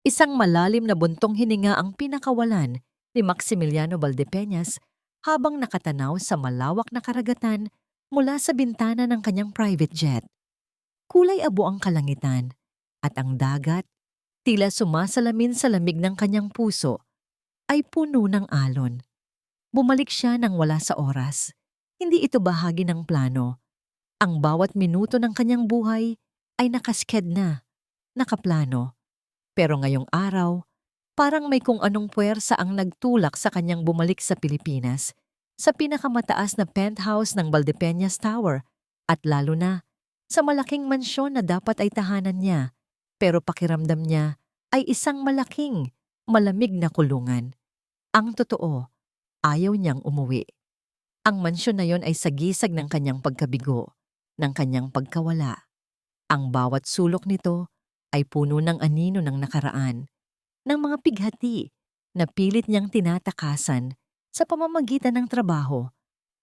Isang malalim na buntong hininga ang pinakawalan ni Maximiliano Valdepeñas habang nakatanaw sa malawak na karagatan mula sa bintana ng kanyang private jet. Kulay abo ang kalangitan at ang dagat, tila sumasalamin sa lamig ng kanyang puso, ay puno ng alon. Bumalik siya nang wala sa oras. Hindi ito bahagi ng plano. Ang bawat minuto ng kanyang buhay ay nakasked na, nakaplano. Pero ngayong araw, parang may kung anong puwersa ang nagtulak sa kanyang bumalik sa Pilipinas, sa pinakamataas na penthouse ng Valdepeñas Tower, at lalo na sa malaking mansyon na dapat ay tahanan niya, pero pakiramdam niya ay isang malaking, malamig na kulungan. Ang totoo, ayaw niyang umuwi. Ang mansyon na yon ay sagisag ng kanyang pagkabigo, ng kanyang pagkawala. Ang bawat sulok nito ay puno ng anino ng nakaraan, ng mga pighati na pilit niyang tinatakasan sa pamamagitan ng trabaho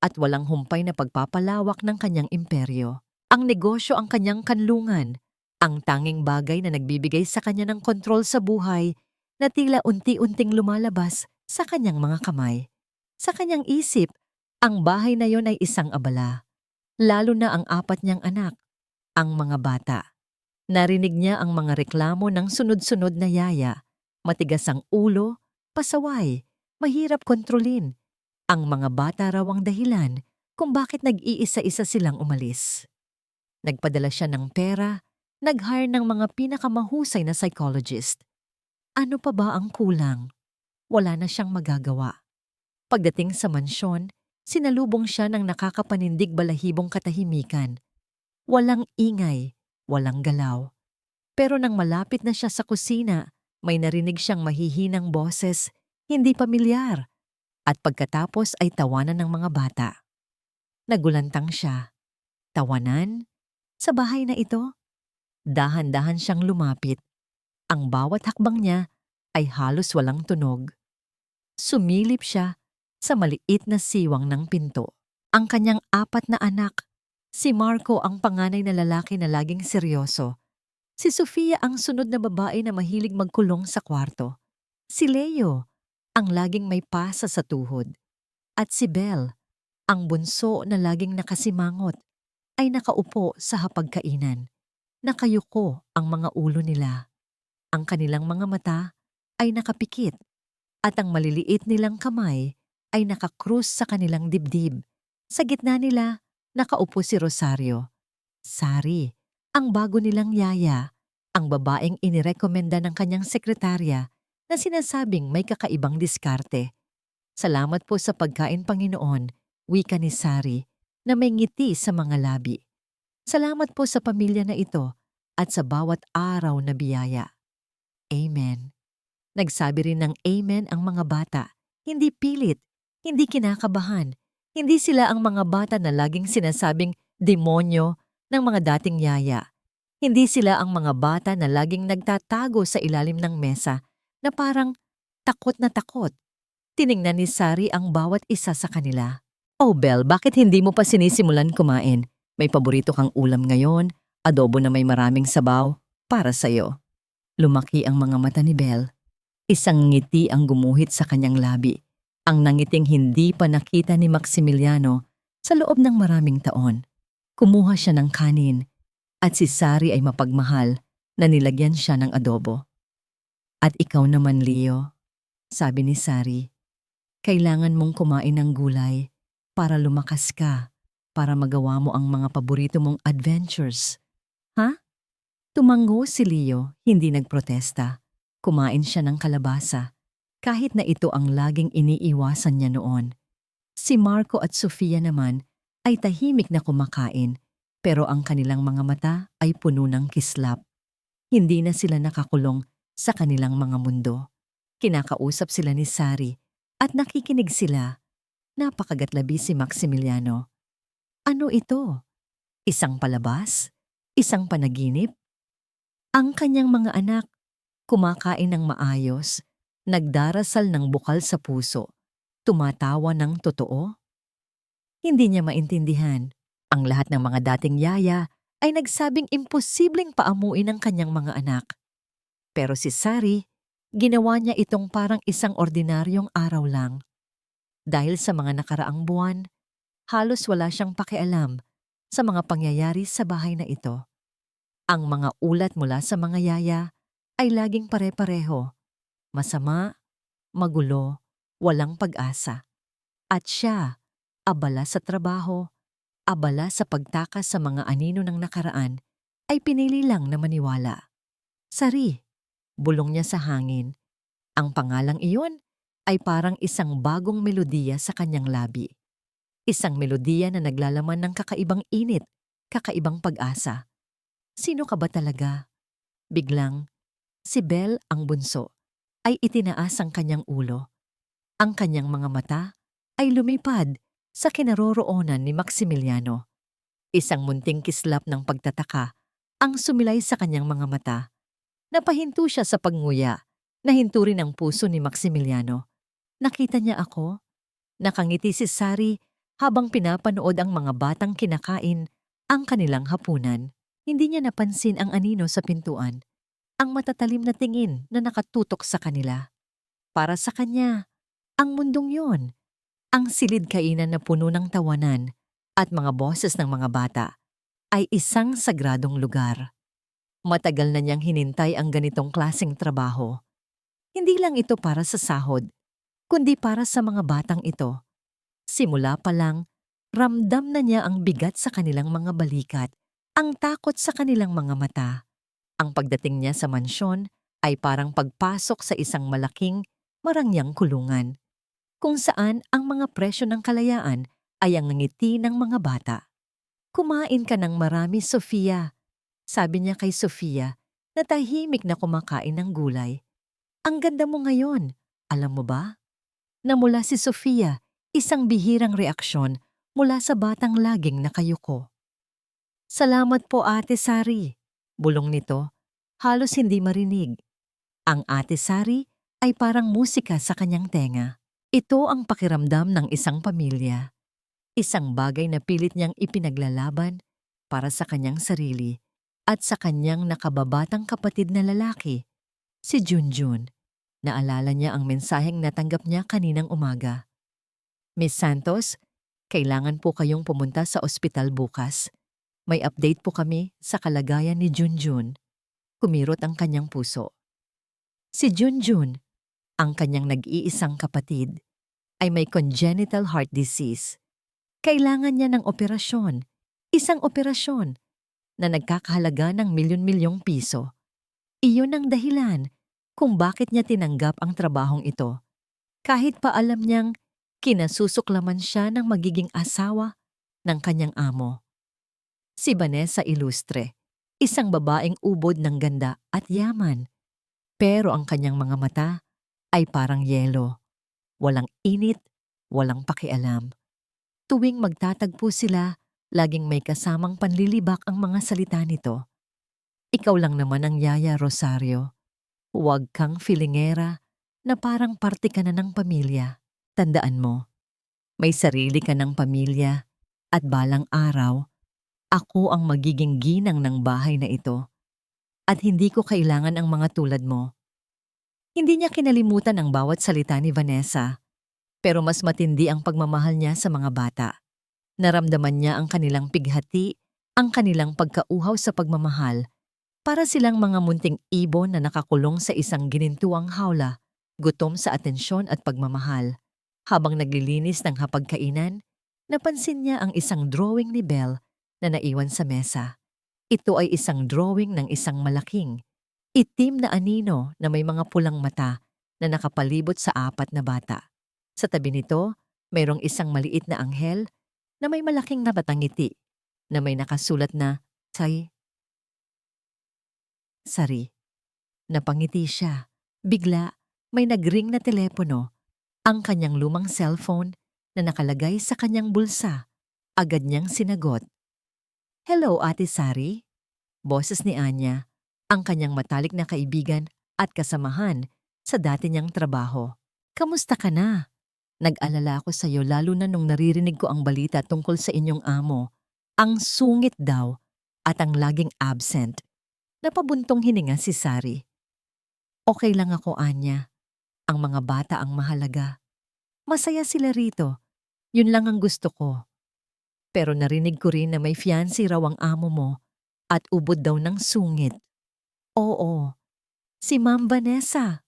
at walang humpay na pagpapalawak ng kanyang imperyo. Ang negosyo ang kanyang kanlungan, ang tanging bagay na nagbibigay sa kanya ng kontrol sa buhay na tila unti-unting lumalabas sa kanyang mga kamay. Sa kanyang isip, ang bahay na yon ay isang abala, lalo na ang 4 niyang anak, ang mga bata. Narinig niya ang mga reklamo ng sunod-sunod na yaya, matigas ang ulo, pasaway, mahirap kontrolin. Ang mga bata raw ang dahilan kung bakit nag-iisa-isa silang umalis. Nagpadala siya ng pera, nag-hire ng mga pinakamahusay na psychologist. Ano pa ba ang kulang? Wala na siyang magagawa. Pagdating sa mansyon, sinalubong siya ng nakakapanindig balahibong katahimikan. Walang ingay, walang galaw. Pero nang malapit na siya sa kusina, may narinig siyang mahihinang boses, hindi pamilyar. At pagkatapos ay tawanan ng mga bata. Nagulantang siya. Tawanan? Sa bahay na ito? Dahan-dahan siyang lumapit. Ang bawat hakbang niya ay halos walang tunog. Sumilip siya sa maliit na siwang ng pinto. Ang kanyang 4 na anak, si Marco ang panganay na lalaki na laging seryoso. Si Sofia ang sunod na babae na mahilig magkulong sa kwarto. Si Leo, ang laging may pasa sa tuhod. At si Belle, ang bunso na laging nakasimangot, ay nakaupo sa hapagkainan. Nakayuko ang mga ulo nila. Ang kanilang mga mata ay nakapikit at ang maliliit nilang kamay ay nakakrus sa kanilang dibdib. Sa gitna nila, nakaupo si Rosario. Sari, ang bago nilang yaya, ang babaeng inirekomenda ng kanyang sekretarya na sinasabing may kakaibang diskarte. Salamat po sa pagkain, Panginoon, wika ni Sari na may ngiti sa mga labi. Salamat po sa pamilya na ito at sa bawat araw na biyaya. Amen. Nagsabi rin ng amen ang mga bata. Hindi pilit, hindi kinakabahan. Hindi sila ang mga bata na laging sinasabing demonyo ng mga dating yaya. Hindi sila ang mga bata na laging nagtatago sa ilalim ng mesa na parang takot na takot. Tiningnan ni Sari ang bawat isa sa kanila. Oh Belle, bakit hindi mo pa sinisimulan kumain? May paborito kang ulam ngayon, adobo na may maraming sabaw, para sa'yo. Lumaki ang mga mata ni Belle. Isang ngiti ang gumuhit sa kanyang labi. Ang nangiting hindi pa nakita ni Maximiliano sa loob ng maraming taon. Kumuha siya ng kanin at si Sari ay mapagmahal na nilagyan siya ng adobo. At ikaw naman, Leo, sabi ni Sari, kailangan mong kumain ng gulay para lumakas ka, para magawa mo ang mga paborito mong adventures. Ha? Tumango si Leo, hindi nagprotesta. Kumain siya ng kalabasa, kahit na ito ang laging iniiwasan niya noon. Si Marco at Sofia naman ay tahimik na kumakain, pero ang kanilang mga mata ay puno ng kislap. Hindi na sila nakakulong sa kanilang mga mundo. Kinakausap sila ni Sari at nakikinig sila. Napakagatlabi si Maximiliano. Ano ito? Isang palabas? Isang panaginip? Ang kanyang mga anak, kumakain ng maayos, nagdarasal ng bukal sa puso, tumatawa ng totoo? Hindi niya maintindihan. Ang lahat ng mga dating yaya ay nagsabing imposibleng paamuin ang kanyang mga anak. Pero si Sari, Ginawa niya itong parang isang ordinaryong araw lang. Dahil sa mga nakaraang buwan, halos wala siyang pakialam sa mga pangyayari sa bahay na ito. Ang mga ulat mula sa mga yaya ay laging pare-pareho. Masama, magulo, walang pag-asa. At siya, abala sa trabaho, abala sa pagtakas sa mga anino ng nakaraan, ay pinili lang na maniwala. Sari, bulong niya sa hangin. Ang pangalang iyon ay parang isang bagong melodiya sa kanyang labi. Isang melodiya na naglalaman ng kakaibang init, kakaibang pag-asa. Sino ka ba talaga? Biglang, si Belle ang bunso ay itinaas ang kanyang ulo. Ang kanyang mga mata ay lumipad sa kinaroroonan ni Maximiliano. Isang munting kislap ng pagtataka ang sumilay sa kanyang mga mata. Napahinto siya sa pagnguya. Nahinto rin ang puso ni Maximiliano. Nakita niya ako. Nakangiti si Sari habang pinapanood ang mga batang kinakain ang kanilang hapunan. Hindi niya napansin ang anino sa pintuan. Ang matatalim na tingin na nakatutok sa kanila. Para sa kanya, ang mundong yon, ang silid kainan na puno ng tawanan at mga boses ng mga bata, ay isang sagradong lugar. Matagal na niyang hinintay ang ganitong klaseng trabaho. Hindi lang ito para sa sahod, kundi para sa mga batang ito. Simula pa lang, ramdam na niya ang bigat sa kanilang mga balikat, ang takot sa kanilang mga mata. Ang pagdating niya sa mansyon ay parang pagpasok sa isang malaking, marangyang kulungan, kung saan ang mga presyo ng kalayaan ay ang ngiti ng mga bata. Kumain ka ng marami, Sofia, sabi niya kay Sofia na tahimik na kumakain ng gulay. Ang ganda mo ngayon, alam mo ba? Namula si Sofia, isang bihirang reaksyon mula sa batang laging nakayuko. Salamat po, Ate Sari, bulong nito, halos hindi marinig. Ang Ate Sari ay parang musika sa kanyang tenga. Ito ang pakiramdam ng isang pamilya. Isang bagay na pilit niyang ipinaglalaban para sa kanyang sarili at sa kanyang nakababatang kapatid na lalaki, si Junjun. Naalala niya ang mensaheng natanggap niya kaninang umaga. Miss Santos, kailangan po kayong pumunta sa ospital bukas. May update po kami sa kalagayan ni Junjun. Kumirot ang kanyang puso. Si Junjun, ang kanyang nag-iisang kapatid, ay may congenital heart disease. Kailangan niya ng operasyon, isang operasyon na nagkakahalaga ng milyon-milyong piso. Iyon ang dahilan kung bakit niya tinanggap ang trabahong ito. Kahit pa alam niyang kinasusuklaman siya ng magiging asawa ng kanyang amo. Si Vanessa Ilustre, isang babaeng ubod ng ganda at yaman. Pero ang kanyang mga mata ay parang yelo. Walang init, walang pakialam. Tuwing magtatagpo sila, laging may kasamang panlilibak ang mga salita nito. Ikaw lang naman ang Yaya Rosario. Huwag kang filingera na parang parte ka na ng pamilya. Tandaan mo, may sarili ka ng pamilya at balang araw, ako ang magiging ginang ng bahay na ito. At hindi ko kailangan ang mga tulad mo. Hindi niya kinalimutan ang bawat salita ni Vanessa, pero mas matindi ang pagmamahal niya sa mga bata. Naramdaman niya ang kanilang pighati, ang kanilang pagkauhaw sa pagmamahal, para silang mga munting ibon na nakakulong sa isang ginintuang hawla, gutom sa atensyon at pagmamahal. Habang naglilinis ng hapagkainan, napansin niya ang isang drawing ni Belle na naiwan sa mesa. Ito ay isang drawing ng isang malaking, itim na anino na may mga pulang mata na nakapalibot sa apat na bata. Sa tabi nito, mayroong isang maliit na anghel na may malaking natatangiti na may nakasulat na Sari. Napangiti siya. Bigla, may nagring na telepono. Ang kanyang lumang cellphone na nakalagay sa kanyang bulsa. Agad niyang sinagot. Hello, Ate Sari. Boses ni Anya, ang kanyang matalik na kaibigan at kasamahan sa dati niyang trabaho. Kamusta ka na? Nag-alala ako sa iyo lalo na nung naririnig ko ang balita tungkol sa inyong amo. Ang sungit daw at ang laging absent. Napabuntong hininga si Sari. Okay lang ako, Anya. Ang mga bata ang mahalaga. Masaya sila rito. Yun lang ang gusto ko. Pero narinig ko rin na may fiancé raw ang amo mo at ubod daw ng sungit. Oo, si Ma'am Vanessa,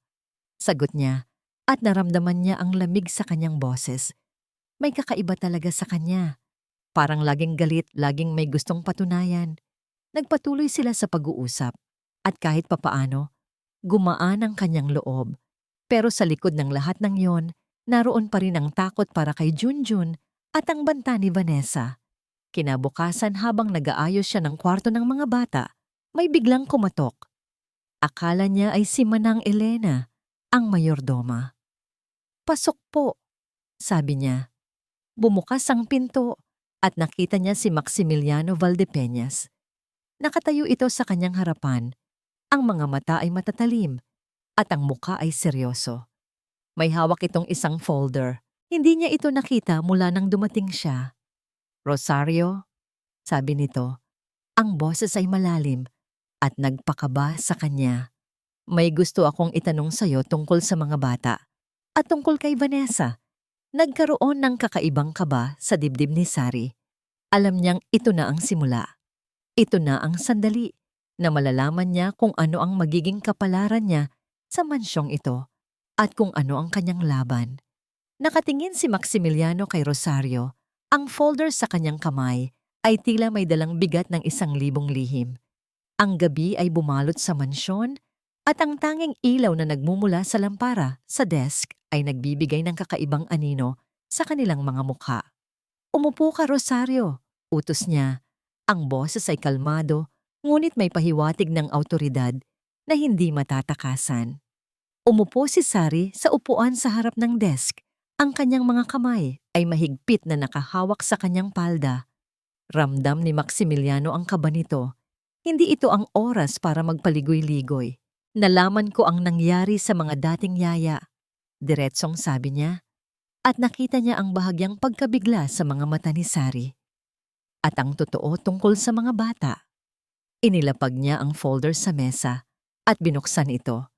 sagot niya at naramdaman niya ang lamig sa kanyang boses. May kakaiba talaga sa kanya. Parang laging galit, laging may gustong patunayan. Nagpatuloy sila sa pag-uusap at kahit papaano, gumaan ang kanyang loob. Pero sa likod ng lahat ng yon, naroon pa rin ang takot para kay Junjun at ang banta ni Vanessa. Kinabukasan habang nag-aayos siya ng kwarto ng mga bata, may biglang kumatok. Akala niya ay si Manang Elena, ang mayordoma. "Pasok po," sabi niya. Bumukas ang pinto at nakita niya si Maximiliano Valdepeñas. Nakatayo ito sa kanyang harapan. Ang mga mata ay matatalim at ang muka ay seryoso. May hawak itong isang folder. Hindi niya ito nakita mula nang dumating siya. "Rosario," sabi nito. Ang boses ay malalim at nagpakaba sa kanya. "May gusto akong itanong sa'yo tungkol sa mga bata at tungkol kay Vanessa." Nagkaroon ng kakaibang kaba sa dibdib ni Sari. Alam niyang ito na ang simula. Ito na ang sandali na malalaman niya kung ano ang magiging kapalaran niya sa mansyong ito at kung ano ang kanyang laban. Nakatingin si Maximiliano kay Rosario. Ang folder sa kanyang kamay ay tila may dalang bigat ng 1,000 lihim. Ang gabi ay bumalot sa mansyon at ang tanging ilaw na nagmumula sa lampara sa desk ay nagbibigay ng kakaibang anino sa kanilang mga mukha. "Umupo ka, Rosario," utos niya. Ang boses ay kalmado, ngunit may pahiwatig ng awtoridad na hindi matatakasan. Umupo si Sari sa upuan sa harap ng desk. Ang kanyang mga kamay ay mahigpit na nakahawak sa kanyang palda. Ramdam ni Maximiliano ang kaba nito. Hindi ito ang oras para magpaligoy-ligoy. "Nalaman ko ang nangyari sa mga dating yaya," diretsong sabi niya, at nakita niya ang bahagyang pagkabigla sa mga mata ni Sari. At ang totoo tungkol sa mga bata. Inilapag niya ang folder sa mesa at binuksan ito.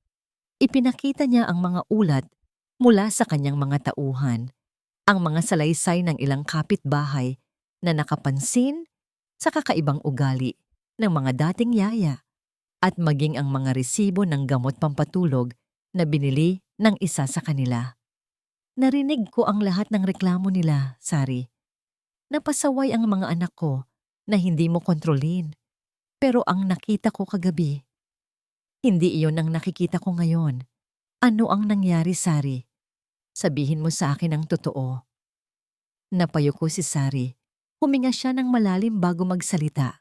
Ipinakita niya ang mga ulat mula sa kanyang mga tauhan, ang mga salaysay ng ilang kapitbahay na nakapansin sa kakaibang ugali ng mga dating yaya at maging ang mga resibo ng gamot pampatulog na binili ng isa sa kanila. "Narinig ko ang lahat ng reklamo nila, Sari. Napasaway ang mga anak ko na hindi mo kontrolin. Pero ang nakita ko kagabi, hindi iyon ang nakikita ko ngayon. Ano ang nangyari, Sari? Sabihin mo sa akin ang totoo." Napayuko si Sari. Huminga siya ng malalim bago magsalita.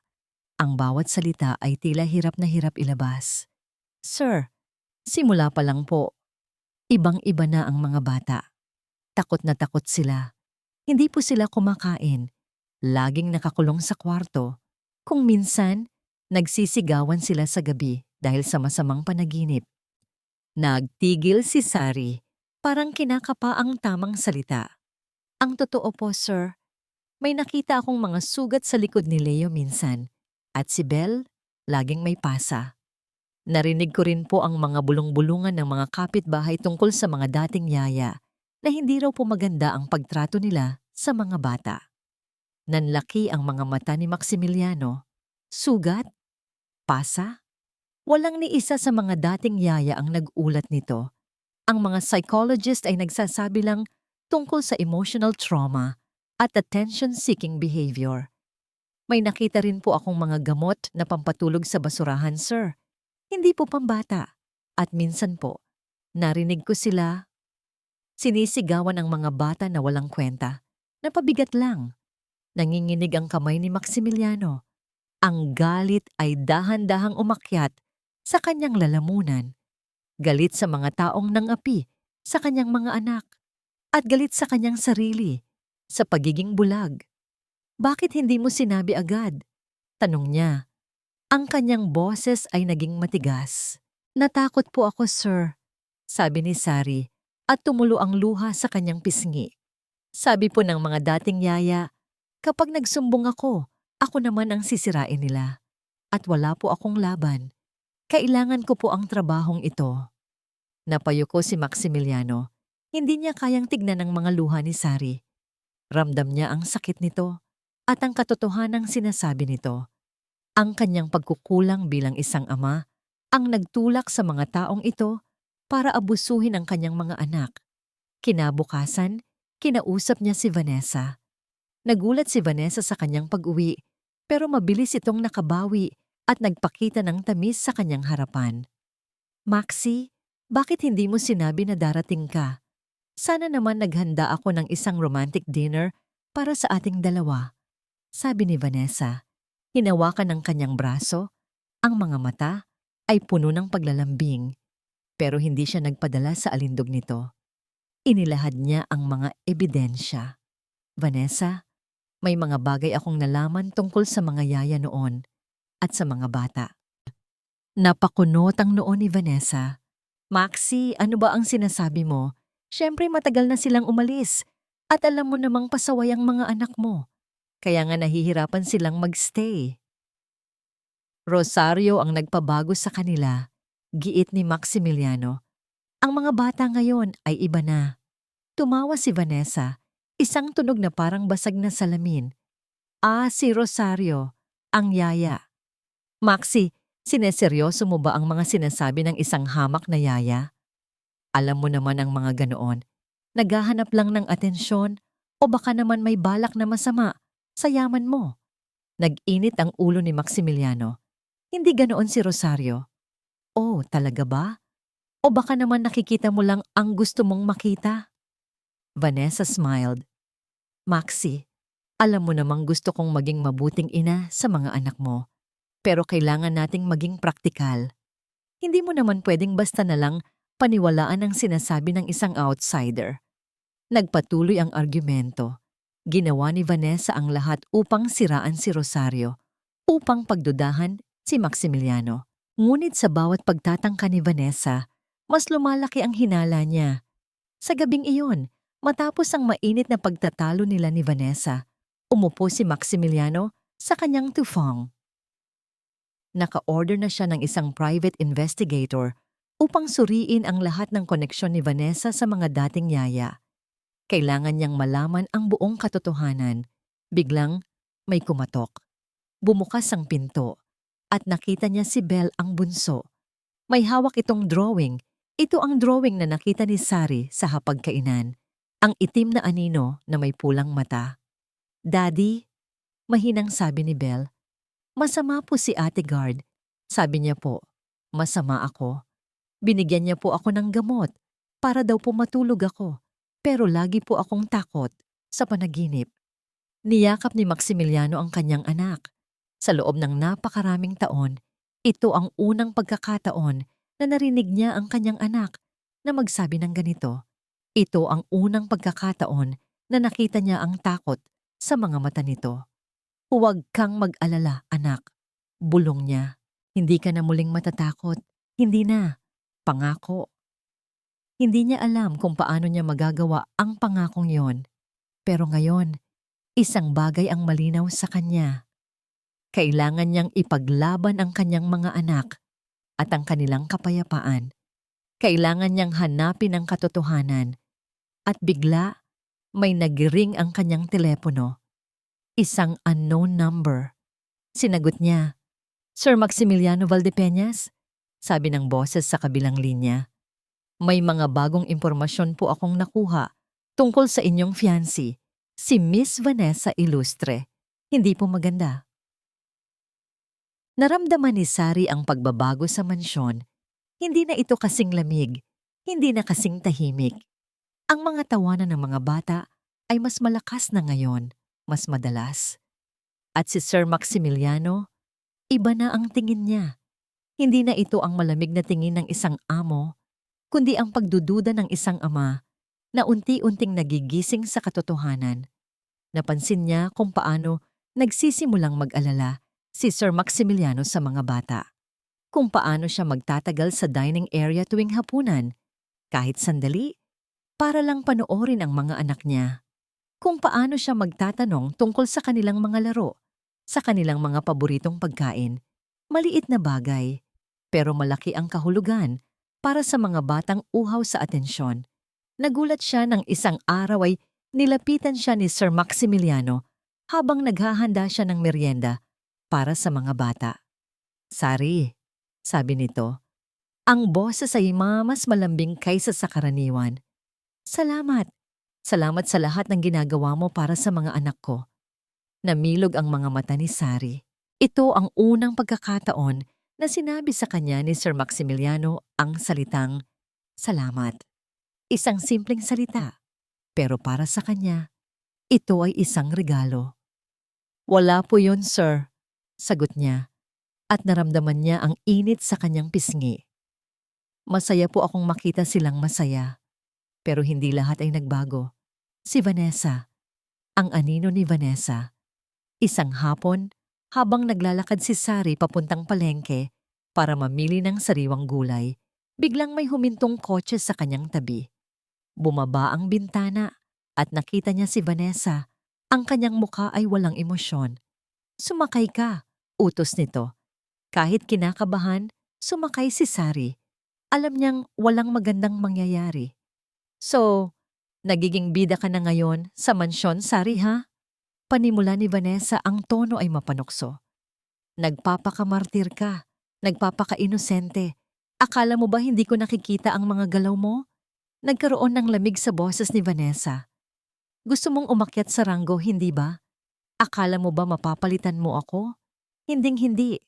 Ang bawat salita ay tila hirap na hirap ilabas. "Sir, simula pa lang po. Ibang-iba na ang mga bata. Takot na takot sila. Hindi po sila kumakain. Laging nakakulong sa kwarto. Kung minsan, nagsisigawan sila sa gabi dahil sa masamang panaginip." Nagtigil si Sari. Parang kinakapa ang tamang salita. "Ang totoo po, sir. May nakita akong mga sugat sa likod ni Leo minsan. At si Belle, laging may pasa. Narinig ko rin po ang mga bulong-bulungan ng mga kapitbahay tungkol sa mga dating yaya na hindi raw po maganda ang pagtrato nila sa mga bata." Nanlaki ang mga mata ni Maximiliano. Sugat? Pasa? Walang ni isa sa mga dating yaya ang nag-ulat nito. Ang mga psychologist ay nagsasabi lang tungkol sa emotional trauma at attention-seeking behavior. "May nakita rin po akong mga gamot na pampatulog sa basurahan, sir. Hindi po pambata. At minsan po, narinig ko sila sinisigawan ang mga bata na walang kwenta. Napabigat lang." Nanginginig ang kamay ni Maximiliano. Ang galit ay dahan-dahang umakyat sa kanyang lalamunan. Galit sa mga taong nangapi sa kanyang mga anak at galit sa kanyang sarili sa pagiging bulag. "Bakit hindi mo sinabi agad?" tanong niya. Ang kanyang boses ay naging matigas. "Natakot po ako, sir," sabi ni Sari at tumulo ang luha sa kanyang pisngi. "Sabi po ng mga dating yaya, kapag nagsumbong ako naman ang sisirain nila. At wala po akong laban. Kailangan ko po ang trabahong ito." Napayuko si Maximiliano. Hindi niya kayang tignan ang mga luha ni Sari. Ramdam niya ang sakit nito at ang katotohanang sinasabi nito. Ang kanyang pagkukulang bilang isang ama ang nagtulak sa mga taong ito para abusuhin ang kanyang mga anak. Kinabukasan, kinausap niya si Vanessa. Nagulat si Vanessa sa kanyang pag-uwi, pero mabilis itong nakabawi at nagpakita ng tamis sa kanyang harapan. Maxi, bakit hindi mo sinabi na darating ka? Sana naman naghanda ako ng isang romantic dinner para sa ating dalawa, sabi ni Vanessa. Hinawakan ng kanyang braso, ang mga mata ay puno ng paglalambing, pero hindi siya nagpadala sa alindog nito. Inilahad niya ang mga ebidensya. Vanessa, may mga bagay akong nalaman tungkol sa mga yaya noon at sa mga bata. Napakunot ang noo ni Vanessa. Maxi, ano ba ang sinasabi mo? Siyempre matagal na silang umalis at alam mo namang pasaway ang mga anak mo. Kaya nga nahihirapan silang magstay. Rosario ang nagpabago sa kanila, giit ni Maximiliano. Ang mga bata ngayon ay iba na. Tumawa si Vanessa, isang tunog na parang basag na salamin. Si Rosario, ang yaya. Maxi, sineseryoso mo ba ang mga sinasabi ng isang hamak na yaya? Alam mo naman ang mga ganoon. Naghahanap lang ng atensyon o baka naman may balak na masama sa yaman mo. Nag-init ang ulo ni Maximiliano. Hindi ganoon si Rosario. Oh, talaga ba? O baka naman nakikita mo lang ang gusto mong makita? Vanessa smiled. Maxi, alam mo namang gusto kong maging mabuting ina sa mga anak mo. Pero kailangan nating maging praktikal. Hindi mo naman pwedeng basta na lang paniwalaan ang sinasabi ng isang outsider. Nagpatuloy ang argumento. Ginawa ni Vanessa ang lahat upang siraan si Rosario, upang pagdudahan si Maximiliano. Ngunit sa bawat pagtatangka ni Vanessa, mas lumalaki ang hinala niya. Sa gabing iyon, matapos ang mainit na pagtatalo nila ni Vanessa, umupo si Maximiliano sa kanyang tufong. Naka-order na siya ng isang private investigator upang suriin ang lahat ng koneksyon ni Vanessa sa mga dating yaya. Kailangan niyang malaman ang buong katotohanan. Biglang may kumatok. Bumukas ang pinto at nakita niya si Belle ang bunso. May hawak itong drawing. Ito ang drawing na nakita ni Sari sa hapagkainan. Ang itim na anino na may pulang mata. Daddy, mahinang sabi ni Belle. Masama po si Ate Guard. Sabi niya po, masama ako. Binigyan niya po ako ng gamot para daw po matulog ako. Pero lagi po akong takot sa panaginip. Niyakap ni Maximiliano ang kanyang anak. Sa loob ng napakaraming taon, ito ang unang pagkakataon na narinig niya ang kanyang anak na magsabi ng ganito. Ito ang unang pagkakataon na nakita niya ang takot sa mga mata nito. Huwag kang mag-alala, anak. Bulong niya. Hindi ka na muling matatakot. Hindi na. Pangako. Hindi niya alam kung paano niya magagawa ang pangakong yon. Pero ngayon, isang bagay ang malinaw sa kanya. Kailangan niyang ipaglaban ang kanyang mga anak at ang kanilang kapayapaan. Kailangan niyang hanapin ang katotohanan. At bigla, may nag-ring ang kanyang telepono. Isang unknown number. Sinagot niya, Sir Maximiliano Valdepeñas? Sabi ng boses sa kabilang linya. May mga bagong impormasyon po akong nakuha tungkol sa inyong fiancé, si Miss Vanessa Ilustre. Hindi po maganda. Naramdaman ni Sari ang pagbabago sa mansyon. Hindi na ito kasing lamig, hindi na kasing tahimik. Ang mga tawanan ng mga bata ay mas malakas na ngayon, mas madalas. At si Sir Maximiliano, iba na ang tingin niya. Hindi na ito ang malamig na tingin ng isang amo, kundi ang pagdududa ng isang ama na unti-unting nagigising sa katotohanan. Napansin niya kung paano nagsisimulang mag-alala si Sir Maximiliano sa mga bata. Kung paano siya magtatagal sa dining area tuwing hapunan, kahit sandali, para lang panoorin ang mga anak niya. Kung paano siya magtatanong tungkol sa kanilang mga laro, sa kanilang mga paboritong pagkain. Maliit na bagay, pero malaki ang kahulugan para sa mga batang uhaw sa atensyon. Nagulat siya nang isang araw ay nilapitan siya ni Sir Maximiliano habang naghahanda siya ng merienda para sa mga bata. "Sari," sabi nito, "ang boses ay mas malambing kaysa sa karaniwan. Salamat. Salamat sa lahat ng ginagawa mo para sa mga anak ko." Namilog ang mga mata ni Sari. Ito ang unang pagkakataon na sinabi sa kanya ni Sir Maximiliano ang salitang salamat. Isang simpleng salita, pero para sa kanya, ito ay isang regalo. "Wala po yun, sir," sagot niya, at naramdaman niya ang init sa kanyang pisngi. "Masaya po akong makita silang masaya." Pero hindi lahat ay nagbago. Si Vanessa, ang anino ni Vanessa. Isang hapon, habang naglalakad si Sari papuntang palengke para mamili ng sariwang gulay, biglang may humintong kotse sa kanyang tabi. Bumaba ang bintana at nakita niya si Vanessa. Ang kanyang mukha ay walang emosyon. "Sumakay ka," utos nito. Kahit kinakabahan, sumakay si Sari. Alam niyang walang magandang mangyayari. "So, nagiging bida ka na ngayon sa mansyon, Sari, ha?" Panimula ni Vanessa, ang tono ay mapanukso. "Nagpapakamartir ka, nagpapaka-inosente. Akala mo ba hindi ko nakikita ang mga galaw mo?" Nagkaroon ng lamig sa boses ni Vanessa. "Gusto mong umakyat sa ranggo, hindi ba? Akala mo ba mapapalitan mo ako? Hinding-hindi."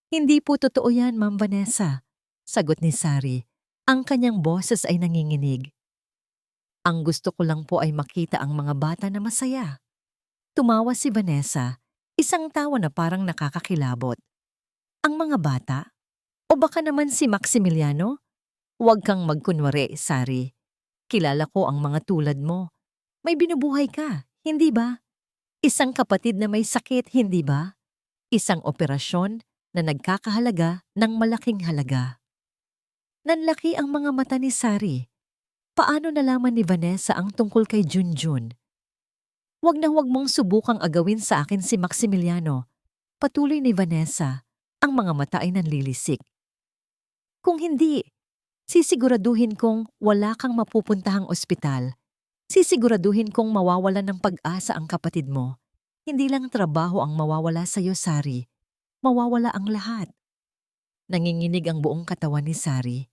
"Hindi po totoo yan, Ma'am Vanessa," sagot ni Sari. Ang kanyang boses ay nanginginig. "Ang gusto ko lang po ay makita ang mga bata na masaya." Tumawa si Vanessa, isang tawa na parang nakakakilabot. "Ang mga bata? O baka naman si Maximiliano? Huwag kang magkunwari, Sari. Kilala ko ang mga tulad mo. May binubuhay ka, hindi ba? Isang kapatid na may sakit, hindi ba? Isang operasyon na nagkakahalaga ng malaking halaga." Nanlaki ang mga mata ni Sari. Paano nalaman ni Vanessa ang tungkol kay Junjun? "Huwag na huwag mong subukang agawin sa akin si Maximiliano," patuloy ni Vanessa. Ang mga mata ay nanlilisik. "Kung hindi, sisiguraduhin kong wala kang mapupuntahang ospital. Sisiguraduhin kong mawawalan ng pag-asa ang kapatid mo. Hindi lang trabaho ang mawawala sa'yo, Sari. Mawawala ang lahat." Nanginginig ang buong katawan ni Sari.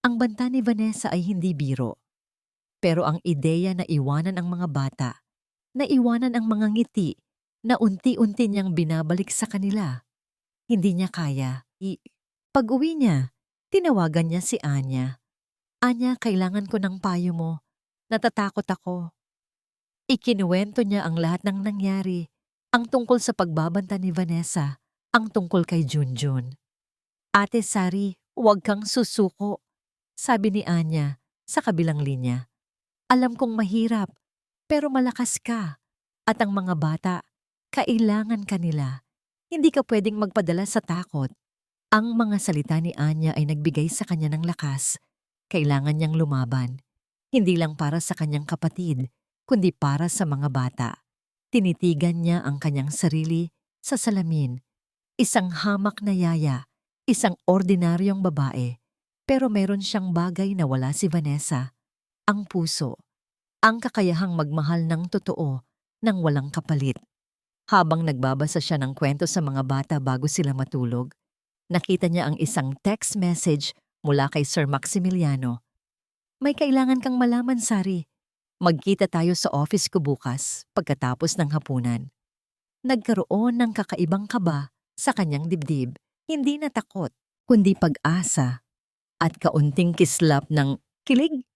Ang banta ni Vanessa ay hindi biro. Pero ang ideya na iwanan ang mga bata, na iwanan ang mga ngiti, na unti-unti niyang binabalik sa kanila, hindi niya kaya. Pag-uwi niya, tinawagan niya si Anya. "Anya, kailangan ko ng payo mo. Natatakot ako." Ikinuwento niya ang lahat ng nangyari, ang tungkol sa pagbabanta ni Vanessa, ang tungkol kay Junjun. "Ate Sari, huwag kang susuko," sabi ni Anya sa kabilang linya. "Alam kong mahirap, pero malakas ka. At ang mga bata, kailangan ka nila. Hindi ka pwedeng magpadala sa takot." Ang mga salita ni Anya ay nagbigay sa kanya ng lakas. Kailangan niyang lumaban. Hindi lang para sa kanyang kapatid, kundi para sa mga bata. Tinitigan niya ang kanyang sarili sa salamin. Isang hamak na yaya, isang ordinaryong babae. Pero meron siyang bagay na wala si Vanessa. Ang puso. Ang kakayahang magmahal ng totoo nang walang kapalit. Habang nagbabasa siya ng kwento sa mga bata bago sila matulog, nakita niya ang isang text message mula kay Sir Maximiliano. "May kailangan kang malaman, Sari. Magkita tayo sa office ko bukas pagkatapos ng hapunan." Nagkaroon ng kakaibang kaba sa kanyang dibdib. Hindi na takot, kundi pag-asa at kaunting kislap ng kilig.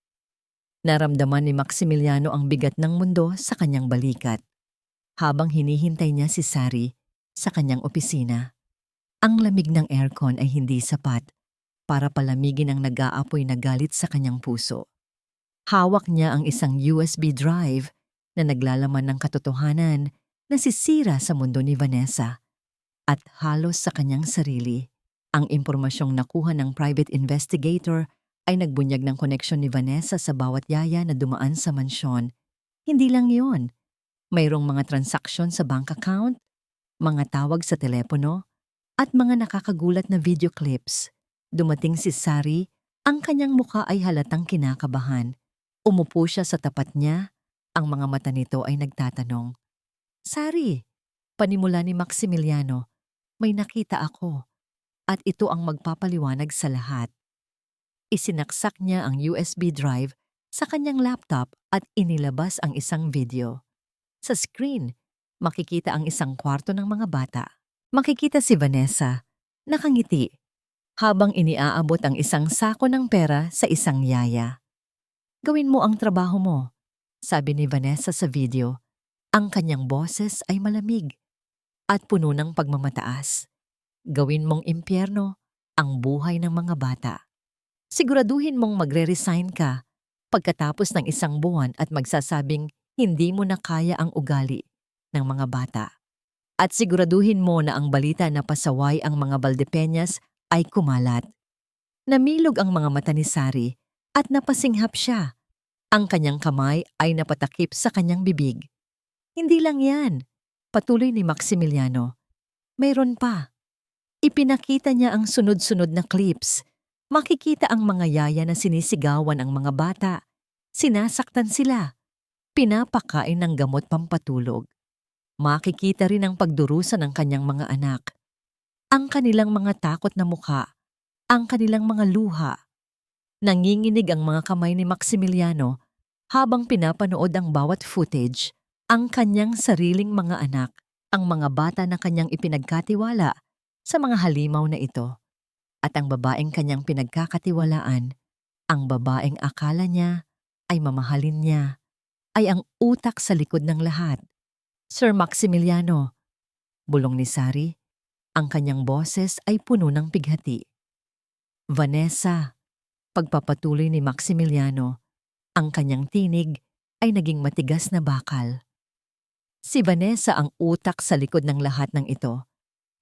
Naramdaman ni Maximiliano ang bigat ng mundo sa kanyang balikat habang hinihintay niya si Sari sa kanyang opisina. Ang lamig ng aircon ay hindi sapat para palamigin ang nag-aapoy na galit sa kanyang puso. Hawak niya ang isang USB drive na naglalaman ng katotohanan na sisira sa mundo ni Vanessa at halos sa kanyang sarili. Ang impormasyong nakuha ng private investigator ay nagbunyag ng koneksyon ni Vanessa sa bawat yaya na dumaan sa mansyon. Hindi lang yon. Mayroong mga transaksyon sa bank account, mga tawag sa telepono, at mga nakakagulat na video clips. Dumating si Sari, ang kanyang mukha ay halatang kinakabahan. Umupo siya sa tapat niya, ang mga mata nito ay nagtatanong. Sari, panimula ni Maximiliano, may nakita ako at ito ang magpapaliwanag sa lahat. Isinaksak niya ang USB drive sa kanyang laptop at inilabas ang isang video. Sa screen, makikita ang isang kwarto ng mga bata. Makikita si Vanessa, nakangiti, habang iniaabot ang isang sako ng pera sa isang yaya. Gawin mo ang trabaho mo, sabi ni Vanessa sa video. Ang kanyang boses ay malamig at puno ng pagmamataas. Gawin mong impyerno ang buhay ng mga bata. Siguraduhin mong magre-resign ka pagkatapos ng isang buwan at magsasabing hindi mo na kaya ang ugali ng mga bata. At siguraduhin mo na ang balita na pasaway ang mga Valdepeñas ay kumalat. Namilog ang mga mata ni Sari at napasinghap siya. Ang kanyang kamay ay napatakip sa kanyang bibig. Hindi lang yan, patuloy ni Maximiliano. Mayroon pa. Ipinakita niya ang sunod-sunod na clips. Makikita ang mga yaya na sinisigawan ang mga bata. Sinasaktan sila. Pinapakain ng gamot pampatulog. Makikita rin ang pagdurusa ng kanyang mga anak. Ang kanilang mga takot na mukha. Ang kanilang mga luha. Nanginginig ang mga kamay ni Maximiliano habang pinapanood ang bawat footage. Ang kanyang sariling mga anak, ang mga bata na kanyang ipinagkatiwala sa mga halimaw na ito. At ang babaeng kanyang pinagkakatiwalaan, ang babaeng akala niya ay mamahalin niya, ay ang utak sa likod ng lahat. Sir Maximiliano, bulong ni Sari, ang kanyang boses ay puno ng pighati. Vanessa, pagpapatuloy ni Maximiliano, ang kanyang tinig ay naging matigas na bakal. Si Vanessa ang utak sa likod ng lahat ng ito.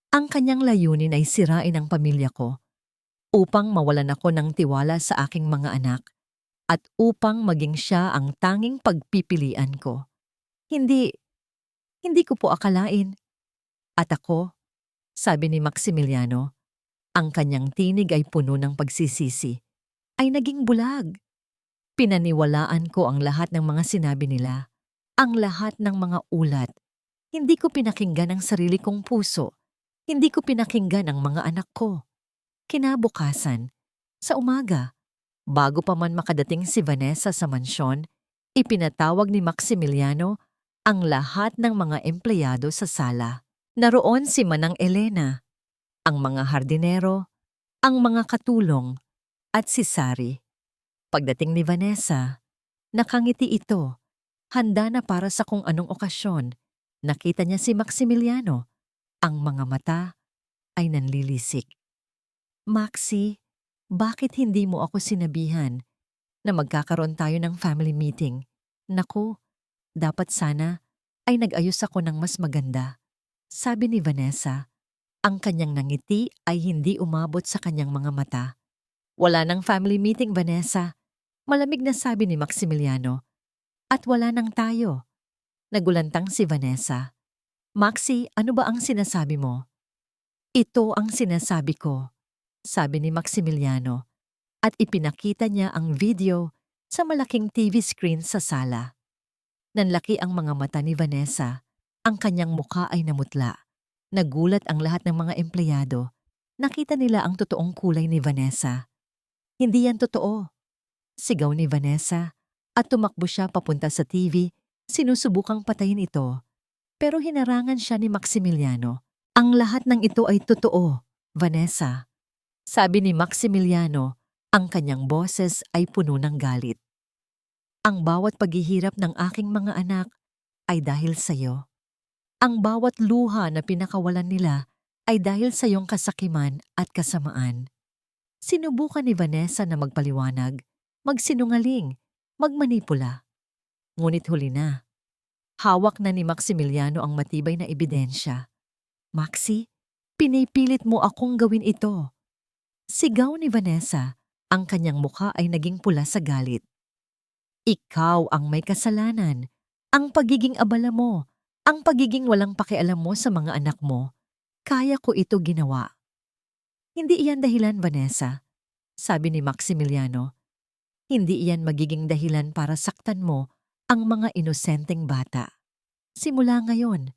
Ang kanyang layunin ay sirain ang pamilya ko upang mawalan ako ng tiwala sa aking mga anak at upang maging siya ang tanging pagpipilian ko. Hindi ko po akalain. At ako, sabi ni Maximiliano, ang kanyang tinig ay puno ng pagsisisi, ay naging bulag. Pinaniwalaan ko ang lahat ng mga sinabi nila, ang lahat ng mga ulat. Hindi ko pinakinggan ang sarili kong puso. Hindi ko pinakinggan ang mga anak ko. Kinabukasan, sa umaga, bago pa man makadating si Vanessa sa mansyon, ipinatawag ni Maximiliano ang lahat ng mga empleyado sa sala. Naroon si Manang Elena, ang mga hardinero, ang mga katulong, at si Sari. Pagdating ni Vanessa, nakangiti ito, handa na para sa kung anong okasyon. Nakita niya si Maximiliano, ang mga mata ay nanlilisik. Maxi, bakit hindi mo ako sinabihan na magkakaroon tayo ng family meeting? Naku, dapat sana ay nag-ayos ako ng mas maganda. Sabi ni Vanessa, ang kanyang nangiti ay hindi umabot sa kanyang mga mata. Wala nang family meeting, Vanessa. Malamig na sabi ni Maximiliano. At wala nang tayo. Nagulantang si Vanessa. Maxi, ano ba ang sinasabi mo? Ito ang sinasabi ko, sabi ni Maximiliano, at ipinakita niya ang video sa malaking TV screen sa sala. Nanlaki ang mga mata ni Vanessa, ang kanyang mukha ay namutla. Nagulat ang lahat ng mga empleyado. Nakita nila ang totoong kulay ni Vanessa. Hindi yan totoo, sigaw ni Vanessa, at tumakbo siya papunta sa TV, sinusubukang patayin ito. Pero hinarangan siya ni Maximiliano. Ang lahat ng ito ay totoo, Vanessa. Sabi ni Maximiliano, ang kanyang boses ay puno ng galit. Ang bawat paghihirap ng aking mga anak ay dahil sa iyo. Ang bawat luha na pinakawalan nila ay dahil sa iyong kasakiman at kasamaan. Sinubukan ni Vanessa na magpaliwanag, magsinungaling, magmanipula. Ngunit huli na. Hawak na ni Maximiliano ang matibay na ebidensya. Maxi, pinipilit mo akong gawin ito. Sigaw ni Vanessa, ang kanyang mukha ay naging pula sa galit. Ikaw ang may kasalanan. Ang pagiging abala mo, ang pagiging walang pakialam mo sa mga anak mo. Kaya ko ito ginawa. Hindi iyan dahilan, Vanessa, sabi ni Maximiliano. Hindi iyan magiging dahilan para saktan mo ang mga inosenteng bata. Simula ngayon,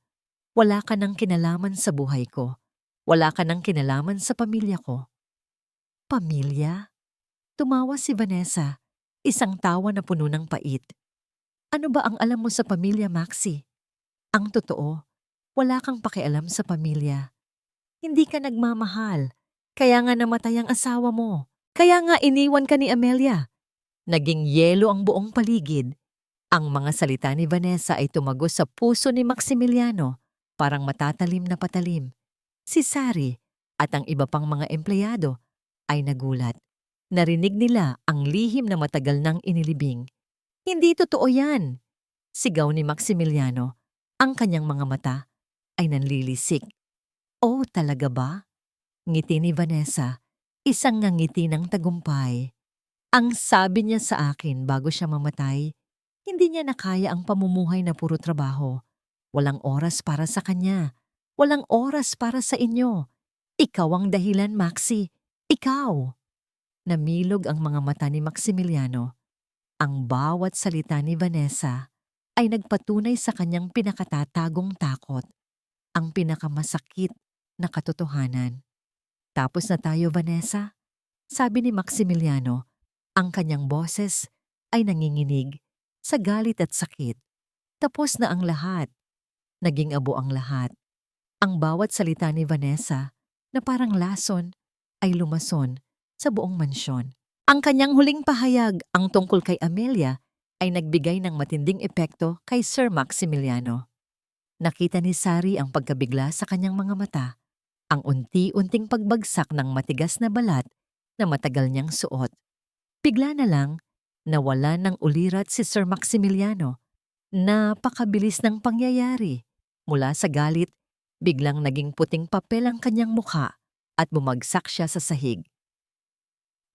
wala ka ng kinalaman sa buhay ko. Wala ka ng kinalaman sa pamilya ko. Pamilya? Tumawa si Vanessa, isang tawa na puno ng pait. Ano ba ang alam mo sa pamilya, Maxi? Ang totoo, wala kang pakialam sa pamilya. Hindi ka nagmamahal. Kaya nga namatay ang asawa mo. Kaya nga iniwan ka ni Amelia. Naging yelo ang buong paligid. Ang mga salita ni Vanessa ay tumagos sa puso ni Maximiliano, parang matatalim na patalim. Si Sari at ang iba pang mga empleyado ay nagulat. Narinig nila ang lihim na matagal nang inilibing. Hindi totoo yan! Sigaw ni Maximiliano. Ang kanyang mga mata ay nanlilisik. Oh, talaga ba? Ngiti ni Vanessa, isang ngangiti ng tagumpay. Ang sabi niya sa akin bago siya mamatay, hindi niya nakaya ang pamumuhay na puro trabaho. Walang oras para sa kanya. Walang oras para sa inyo. Ikaw ang dahilan, Maxi. Ikaw! Namilog ang mga mata ni Maximiliano. Ang bawat salita ni Vanessa ay nagpatunay sa kanyang pinakatatagong takot, ang pinakamasakit na katotohanan. Tapos na tayo, Vanessa? Sabi ni Maximiliano, ang kanyang boses ay nanginginig sa galit at sakit. Tapos na ang lahat. Naging abo ang lahat. Ang bawat salita ni Vanessa na parang lason ay lumason sa buong mansyon. Ang kanyang huling pahayag, ang tungkol kay Amelia, ay nagbigay ng matinding epekto kay Sir Maximiliano. Nakita ni Sari ang pagkabigla sa kanyang mga mata, ang unti-unting pagbagsak ng matigas na balat na matagal niyang suot. Bigla na lang, nawala ng ulirat si Sir Maximiliano. Napakabilis ng pangyayari. Mula sa galit, biglang naging puting papel ang kanyang mukha at bumagsak siya sa sahig.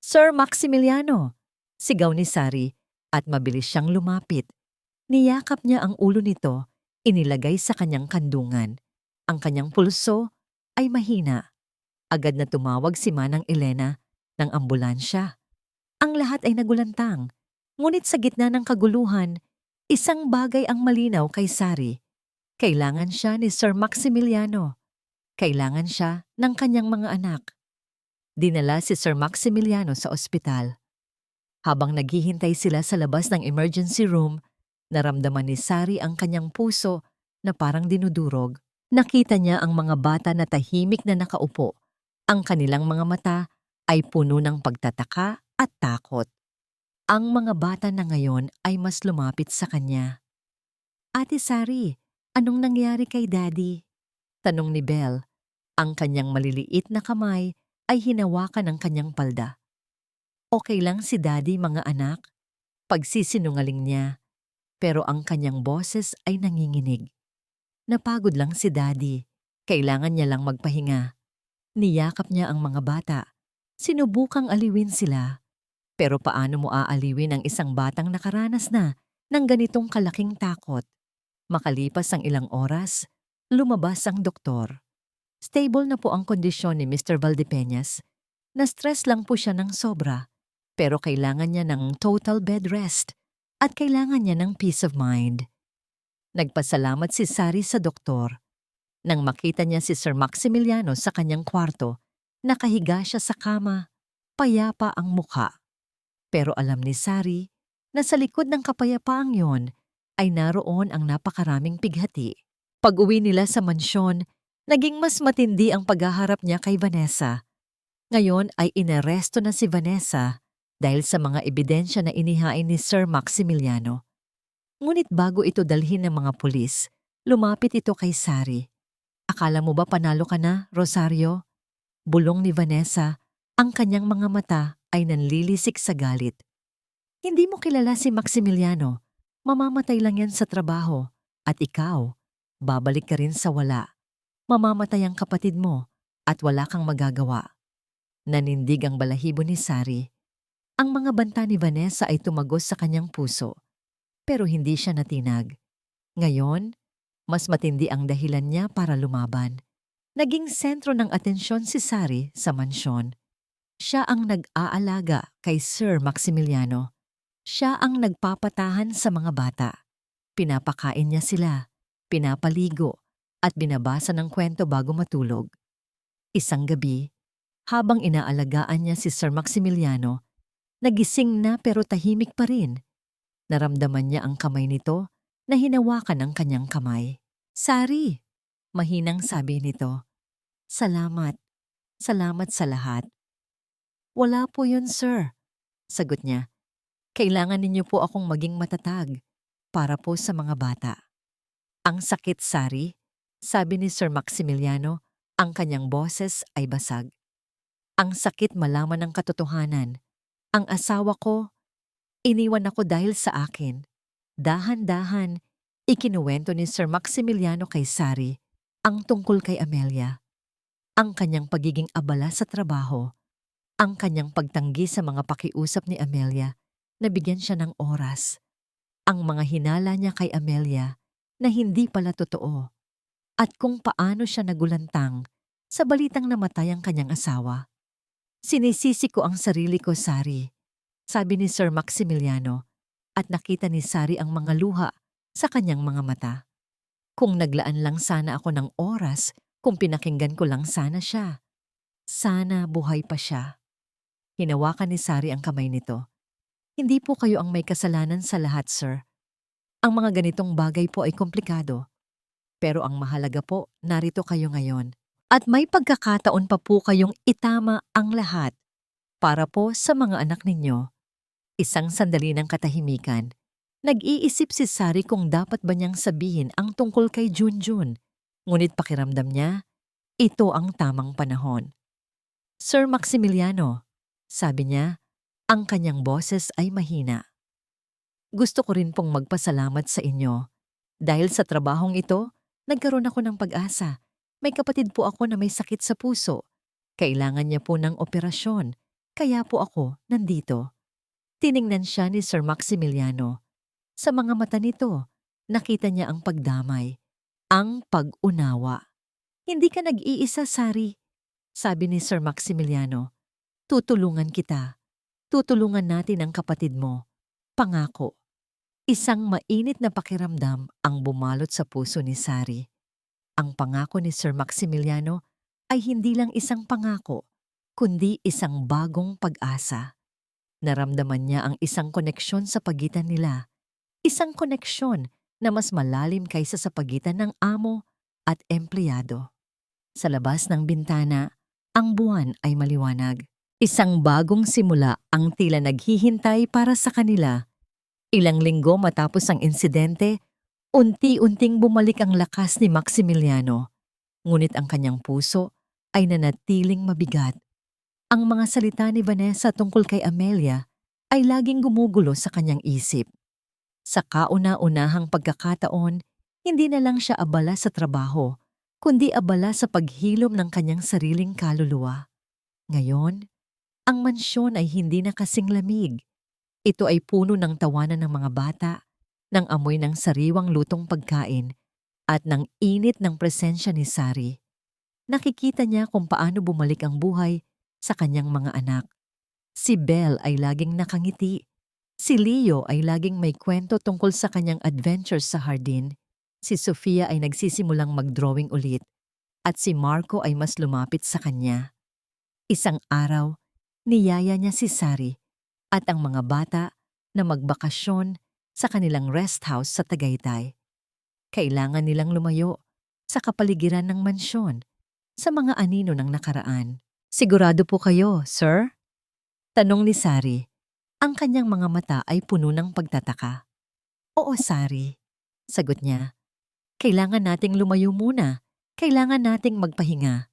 Sir Maximiliano! Sigaw ni Sari at mabilis siyang lumapit. Niyakap niya ang ulo nito, inilagay sa kanyang kandungan. Ang kanyang pulso ay mahina. Agad na tumawag si Manang Elena ng ambulansya. Ang lahat ay nagulantang, ngunit sa gitna ng kaguluhan, isang bagay ang malinaw kay Sari. Kailangan siya ni Sir Maximiliano. Kailangan siya ng kanyang mga anak. Dinala si Sir Maximiliano sa ospital. Habang naghihintay sila sa labas ng emergency room, naramdaman ni Sari ang kanyang puso na parang dinudurog. Nakita niya ang mga bata na tahimik na nakaupo. Ang kanilang mga mata ay puno ng pagtataka at takot. Ang mga bata na ngayon ay mas lumapit sa kanya. Ate Sari, anong nangyari kay Daddy? Tanong ni Belle. Ang kanyang maliliit na kamay ay hinawakan ng kanyang palda. Okay lang si Daddy, mga anak. Pagsisinungaling niya, pero ang kanyang boses ay nanginginig. Napagod lang si Daddy. Kailangan niya lang magpahinga. Niyakap niya ang mga bata. Sinubukang aliwin sila. Pero paano mo aaliwin ang isang batang nakaranas na ng ganitong kalaking takot? Makalipas ang ilang oras, lumabas ang doktor. Stable na po ang kondisyon ni Mr. Valdepeñas. Na-stress lang po siya ng sobra. Pero kailangan niya ng total bed rest at kailangan niya ng peace of mind. Nagpasalamat si Sari sa doktor. Nang makita niya si Sir Maximiliano sa kanyang kwarto, nakahiga siya sa kama, payapa ang mukha. Pero alam ni Sari na sa likod ng kapayapaang yon ay naroon ang napakaraming pighati. Pag-uwi nila sa mansyon, naging mas matindi ang paghaharap niya kay Vanessa. Ngayon ay inaresto na si Vanessa dahil sa mga ebidensya na inihain ni Sir Maximiliano. Ngunit bago ito dalhin ng mga pulis, lumapit ito kay Sari. Akala mo ba panalo ka na, Rosario? Bulong ni Vanessa, ang kanyang mga mata ay nanlilisik sa galit. Hindi mo kilala si Maximiliano. Mamamatay lang yan sa trabaho. At ikaw, babalik ka rin sa wala. Mamamatay ang kapatid mo at wala kang magagawa. Nanindig ang balahibo ni Sari. Ang mga banta ni Vanessa ay tumagos sa kanyang puso. Pero hindi siya natinag. Ngayon, mas matindi ang dahilan niya para lumaban. Naging sentro ng atensyon si Sari sa mansyon. Siya ang nag-aalaga kay Sir Maximiliano. Siya ang nagpapatahan sa mga bata. Pinapakain niya sila, pinapaligo, at binabasa ng kwento bago matulog. Isang gabi, habang inaalagaan niya si Sir Maximiliano, nagising na pero tahimik pa rin. Naramdaman niya ang kamay nito na hinawakan ang kanyang kamay. "Sari," mahinang sabi nito. "Salamat. Salamat sa lahat." "Wala po yun, sir," sagot niya. "Kailangan ninyo po akong maging matatag para po sa mga bata." "Ang sakit, Sari," sabi ni Sir Maximiliano, ang kanyang boses ay basag. "Ang sakit malaman ng katotohanan. Ang asawa ko, iniwan ako dahil sa akin." Dahan-dahan, ikinuwento ni Sir Maximiliano kay Sari ang tungkol kay Amelia. Ang kanyang pagiging abala sa trabaho, ang kanyang pagtanggi sa mga pakiusap ni Amelia na bigyan siya ng oras, ang mga hinala niya kay Amelia na hindi pala totoo, at kung paano siya nagulantang sa balitang namatay ang kanyang asawa. "Sinisisi ko ang sarili ko, Sari," sabi ni Sir Maximiliano, at nakita ni Sari ang mga luha sa kanyang mga mata. "Kung naglaan lang sana ako ng oras, kung pinakinggan ko lang sana siya. Sana buhay pa siya." Hinawakan ni Sari ang kamay nito. "Hindi po kayo ang may kasalanan sa lahat, sir. Ang mga ganitong bagay po ay komplikado. Pero ang mahalaga po, narito kayo ngayon. At may pagkakataon pa po kayong itama ang lahat para po sa mga anak ninyo." Isang sandali ng katahimikan. Nag-iisip si Sari kung dapat ba niyang sabihin ang tungkol kay Junjun. Ngunit pakiramdam niya, ito ang tamang panahon. "Sir Maximiliano," sabi niya, ang kanyang boses ay mahina. "Gusto ko rin pong magpasalamat sa inyo. Dahil sa trabahong ito, nagkaroon ako ng pag-asa. May kapatid po ako na may sakit sa puso. Kailangan niya po ng operasyon, kaya po ako nandito." Tiningnan siya ni Sir Maximiliano. Sa mga mata nito, nakita niya ang pagdamay, ang pag-unawa. "Hindi ka nag-iisa, Sari," sabi ni Sir Maximiliano. "Tutulungan kita. Tutulungan natin ang kapatid mo. Pangako." Isang mainit na pakiramdam ang bumalot sa puso ni Sari. Ang pangako ni Sir Maximiliano ay hindi lang isang pangako, kundi isang bagong pag-asa. Naramdaman niya ang isang koneksyon sa pagitan nila. Isang koneksyon na mas malalim kaysa sa pagitan ng amo at empleyado. Sa labas ng bintana, ang buwan ay maliwanag. Isang bagong simula ang tila naghihintay para sa kanila. Ilang linggo matapos ang insidente, unti-unting bumalik ang lakas ni Maximiliano. Ngunit ang kanyang puso ay nanatiling mabigat. Ang mga salita ni Vanessa tungkol kay Amelia ay laging gumugulo sa kanyang isip. Sa kauna-unahang pagkakataon, hindi na lang siya abala sa trabaho, kundi abala sa paghilom ng kanyang sariling kaluluwa. Ngayon, ang mansyon ay hindi na kasing lamig. Ito ay puno ng tawanan ng mga bata, ng amoy ng sariwang lutong pagkain, at ng init ng presensya ni Sari. Nakikita niya kung paano bumalik ang buhay sa kanyang mga anak. Si Belle ay laging nakangiti. Si Leo ay laging may kwento tungkol sa kanyang adventures sa hardin. Si Sofia ay nagsisimulang mag-drawing ulit. At si Marco ay mas lumapit sa kanya. Isang araw, niyaya niya si Sari at ang mga bata na magbakasyon sa kanilang rest house sa Tagaytay. Kailangan nilang lumayo sa kapaligiran ng mansyon, sa mga anino ng nakaraan. "Sigurado po kayo, sir?" tanong ni Sari. Ang kanyang mga mata ay puno ng pagtataka. "Oo, Sari," sagot niya. "Kailangan nating lumayo muna. Kailangan nating magpahinga."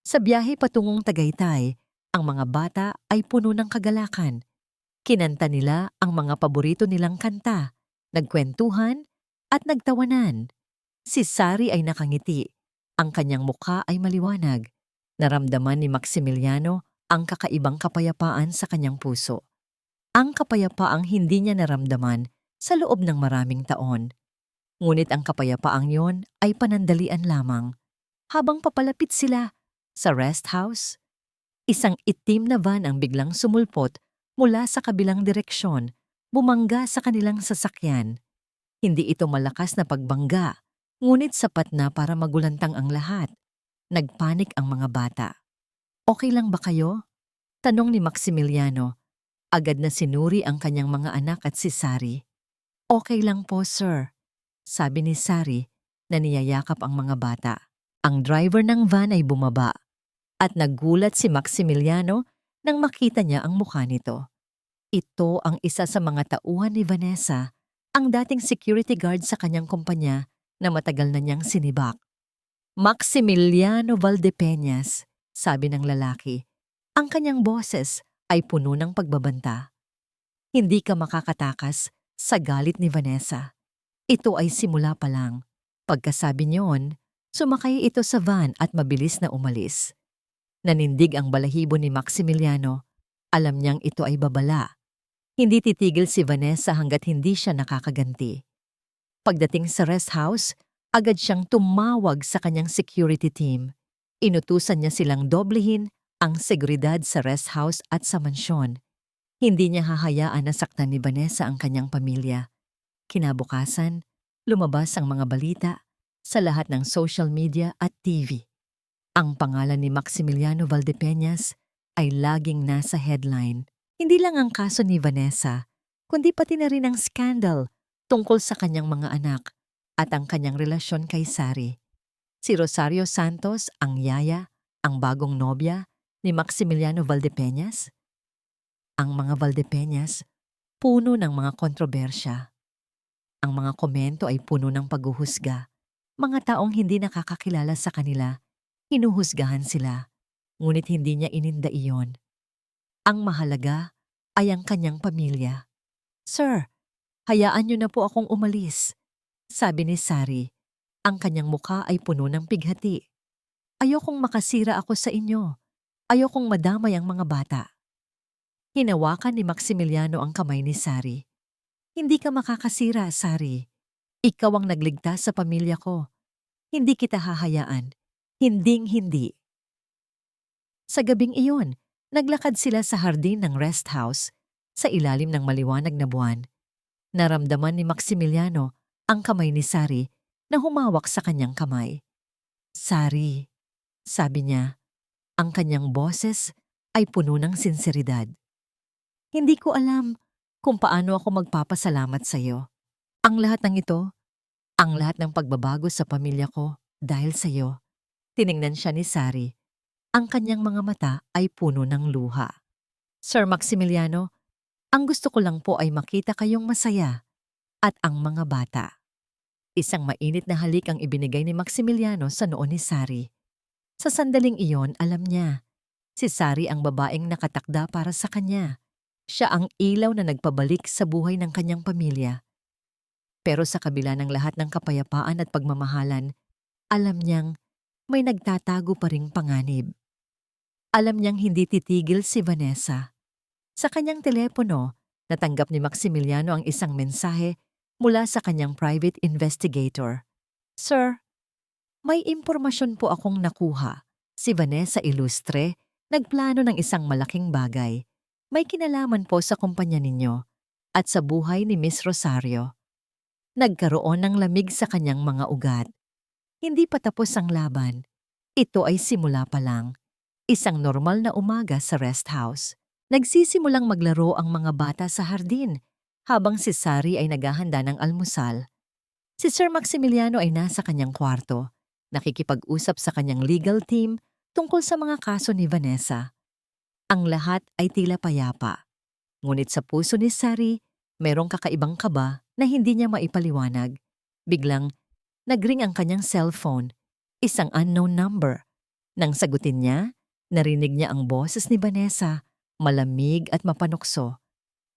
Sa biyahe patungong Tagaytay, ang mga bata ay puno ng kagalakan. Kinanta nila ang mga paborito nilang kanta, nagkwentuhan at nagtawanan. Si Sari ay nakangiti. Ang kanyang mukha ay maliwanag. Naramdaman ni Maximiliano ang kakaibang kapayapaan sa kanyang puso. Ang kapayapaang hindi niya naramdaman sa loob ng maraming taon. Ngunit ang kapayapaang yon ay panandalian lamang. Habang papalapit sila sa rest house, isang itim na van ang biglang sumulpot mula sa kabilang direksyon, bumangga sa kanilang sasakyan. Hindi ito malakas na pagbangga, ngunit sapat na para magulantang ang lahat. Nagpanik ang mga bata. "Okay lang ba kayo?" tanong ni Maximiliano. Agad na sinuri ang kanyang mga anak at si Sari. "Okay lang po, sir," sabi ni Sari na niyayakap ang mga bata. Ang driver ng van ay bumaba at nagulat si Maximiliano nang makita niya ang mukha nito. Ito ang isa sa mga tauhan ni Vanessa, ang dating security guard sa kanyang kumpanya na matagal na niyang sinibak. "Maximiliano Valdepeñas," sabi ng lalaki. Ang kanyang boses ay puno ng pagbabanta. "Hindi ka makakatakas sa galit ni Vanessa. Ito ay simula pa lang." Pagkasabi niyon, sumakay ito sa van at mabilis na umalis. Nanindig ang balahibo ni Maximiliano. Alam niyang ito ay babala. Hindi titigil si Vanessa hanggat hindi siya nakakaganti. Pagdating sa rest house, agad siyang tumawag sa kanyang security team. Inutusan niya silang doblehin ang seguridad sa rest house at sa mansyon. Hindi niya hahayaan na saktan ni Vanessa ang kanyang pamilya. Kinabukasan, lumabas ang mga balita sa lahat ng social media at TV. Ang pangalan ni Maximiliano Valdepeñas ay laging nasa headline. Hindi lang ang kaso ni Vanessa, kundi pati na rin ang scandal tungkol sa kanyang mga anak at ang kanyang relasyon kay Sari. Si Rosario Santos ang yaya, ang bagong nobya ni Maximiliano Valdepeñas. Ang mga Valdepeñas, puno ng mga kontrobersya. Ang mga komento ay puno ng paghuhusga. Mga taong hindi nakakakilala sa kanila, hinuhusgahan sila, ngunit hindi niya ininda iyon. Ang mahalaga ay ang kanyang pamilya. "Sir, hayaan niyo na po akong umalis," sabi ni Sari. Ang kanyang mukha ay puno ng pighati. "Ayokong makasira ako sa inyo. Ayokong madamay ang mga bata." Hinawakan ni Maximiliano ang kamay ni Sari. "Hindi ka makakasira, Sari. Ikaw ang nagligtas sa pamilya ko. Hindi kita hahayaan. Hinding-hindi." Sa gabing iyon, naglakad sila sa hardin ng rest house sa ilalim ng maliwanag na buwan. Naramdaman ni Maximiliano ang kamay ni Sari na humawak sa kanyang kamay. "Sari," sabi niya, ang kanyang boses ay puno ng sinseridad. "Hindi ko alam kung paano ako magpapasalamat sa iyo. Ang lahat ng ito, ang lahat ng pagbabago sa pamilya ko dahil sa iyo." Tiningnan siya ni Sari. Ang kanyang mga mata ay puno ng luha. "Sir Maximiliano, ang gusto ko lang po ay makita kayong masaya at ang mga bata." Isang mainit na halik ang ibinigay ni Maximiliano sa noo ni Sari. Sa sandaling iyon, alam niya, si Sari ang babaeng nakatakda para sa kanya. Siya ang ilaw na nagpabalik sa buhay ng kanyang pamilya. Pero sa kabila ng lahat ng kapayapaan at pagmamahalan, alam niyang may nagtatago pa ring panganib. Alam niyang hindi titigil si Vanessa. Sa kanyang telepono, natanggap ni Maximiliano ang isang mensahe mula sa kanyang private investigator. "Sir, may impormasyon po akong nakuha. Si Vanessa Ilustre nagplano ng isang malaking bagay. May kinalaman po sa kumpanya ninyo at sa buhay ni Miss Rosario." Nagkaroon ng lamig sa kanyang mga ugat. Hindi pa tapos ang laban. Ito ay simula pa lang. Isang normal na umaga sa rest house. Nagsisimulang maglaro ang mga bata sa hardin habang si Sari ay naghahanda ng almusal. Si Sir Maximiliano ay nasa kanyang kwarto, nakikipag-usap sa kanyang legal team tungkol sa mga kaso ni Vanessa. Ang lahat ay tila payapa. Ngunit sa puso ni Sari, merong kakaibang kaba na hindi niya maipaliwanag. Biglang, nagring ang kanyang cellphone, isang unknown number. Nang sagutin niya, narinig niya ang boses ni Vanessa, malamig at mapanukso.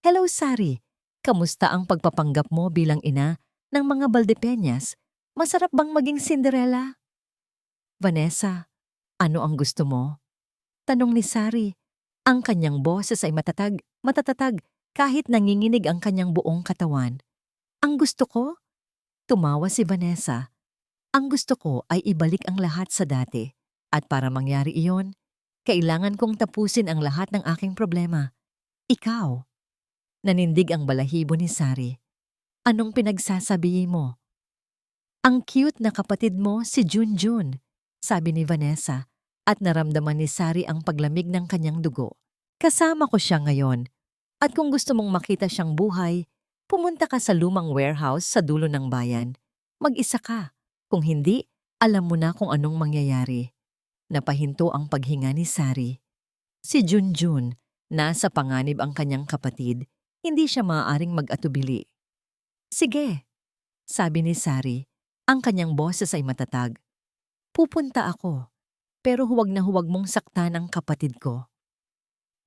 "Hello, Sari. Kamusta ang pagpapanggap mo bilang ina ng mga Valdepeñas? Masarap bang maging Cinderella?" "Vanessa, ano ang gusto mo?" tanong ni Sari. Ang kanyang boses ay matatatag kahit nanginginig ang kanyang buong katawan. "Ang gusto ko?" Tumawa si Vanessa. Ang gusto ko ay ibalik ang lahat sa dati. At para mangyari iyon, kailangan kong tapusin ang lahat ng aking problema. Ikaw. Nanindig ang balahibo ni Sari. Anong pinagsasabi mo? Ang cute na kapatid mo si Junjun, sabi ni Vanessa, at naramdaman ni Sari ang paglamig ng kanyang dugo. Kasama ko siya ngayon, at kung gusto mong makita siyang buhay, pumunta ka sa lumang warehouse sa dulo ng bayan. Mag-isa ka. Kung hindi, alam mo na kung anong mangyayari. Napahinto ang paghinga ni Sari. Si Junjun, nasa panganib ang kanyang kapatid, hindi siya maaaring mag-atubili. Sige, sabi ni Sari. Ang kanyang boses ay matatag. Pupunta ako, pero huwag na huwag mong saktan ang kapatid ko.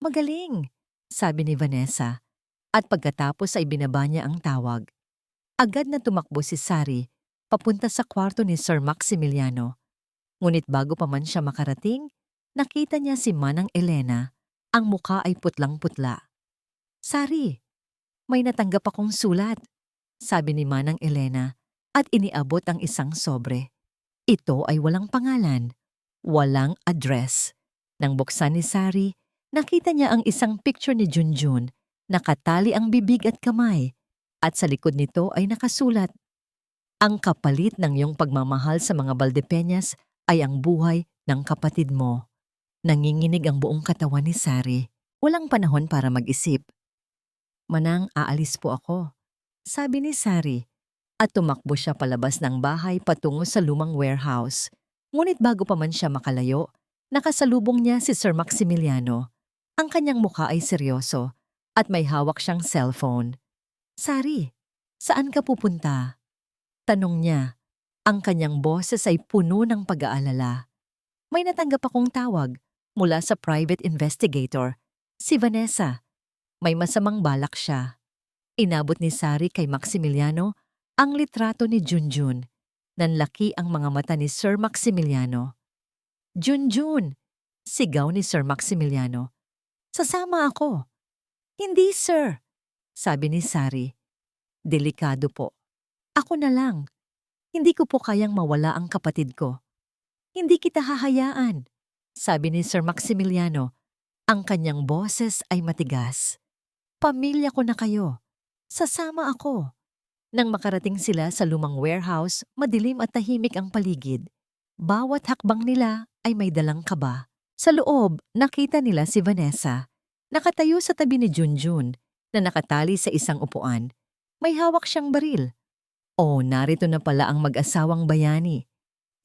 Magaling, sabi ni Vanessa, at pagkatapos ay binaba niya ang tawag. Agad na tumakbo si Sari papunta sa kwarto ni Sir Maximiliano. Ngunit bago pa man siya makarating, nakita niya si Manang Elena, ang muka ay putlang-putla. Sari, may natanggap akong sulat, sabi ni Manang Elena at iniabot ang isang sobre. Ito ay walang pangalan, walang address. Nang buksan ni Sari, nakita niya ang isang picture ni Junjun, nakatali ang bibig at kamay, at sa likod nito ay nakasulat, ang kapalit ng iyong pagmamahal sa mga Valdepeñas ay ang buhay ng kapatid mo. Nanginginig ang buong katawan ni Sari. Walang panahon para mag-isip. Manang, aalis po ako, sabi ni Sari, at tumakbo siya palabas ng bahay patungo sa lumang warehouse. Ngunit bago pa man siya makalayo, nakasalubong niya si Sir Maximiliano. Ang kanyang mukha ay seryoso at may hawak siyang cellphone. Sari, saan ka pupunta? Tanong niya. Ang kanyang boses ay puno ng pag-aalala. May natanggap akong tawag mula sa private investigator, si Vanessa. May masamang balak siya. Inabot ni Sari kay Maximiliano ang litrato ni Junjun. Nanlaki ang mga mata ni Sir Maximiliano. Junjun! Sigaw ni Sir Maximiliano. Sasama ako. Hindi, sir, sabi ni Sari. Delikado po. Ako na lang. Hindi ko po kayang mawala ang kapatid ko. Hindi kita hahayaan, sabi ni Sir Maximiliano. Ang kanyang boses ay matigas. Pamilya ko na kayo. Sasama ako. Nang makarating sila sa lumang warehouse, madilim at tahimik ang paligid. Bawat hakbang nila ay may dalang kaba. Sa loob, nakita nila si Vanessa. Nakatayo sa tabi ni Junjun na nakatali sa isang upuan. May hawak siyang baril. Oh, narito na pala ang mag-asawang bayani.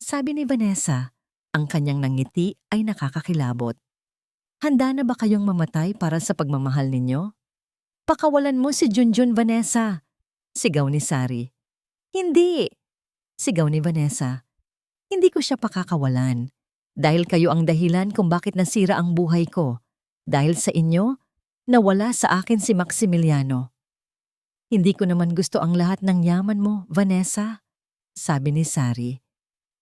Sabi ni Vanessa, ang kanyang nangiti ay nakakakilabot. Handa na ba kayong mamatay para sa pagmamahal ninyo? Pakawalan mo si Junjun, Vanessa, sigaw ni Sari. Hindi, sigaw ni Vanessa. Hindi ko siya pakakawalan. Dahil kayo ang dahilan kung bakit nasira ang buhay ko. Dahil sa inyo, nawala sa akin si Maximiliano. Hindi ko naman gusto ang lahat ng yaman mo, Vanessa, sabi ni Sari.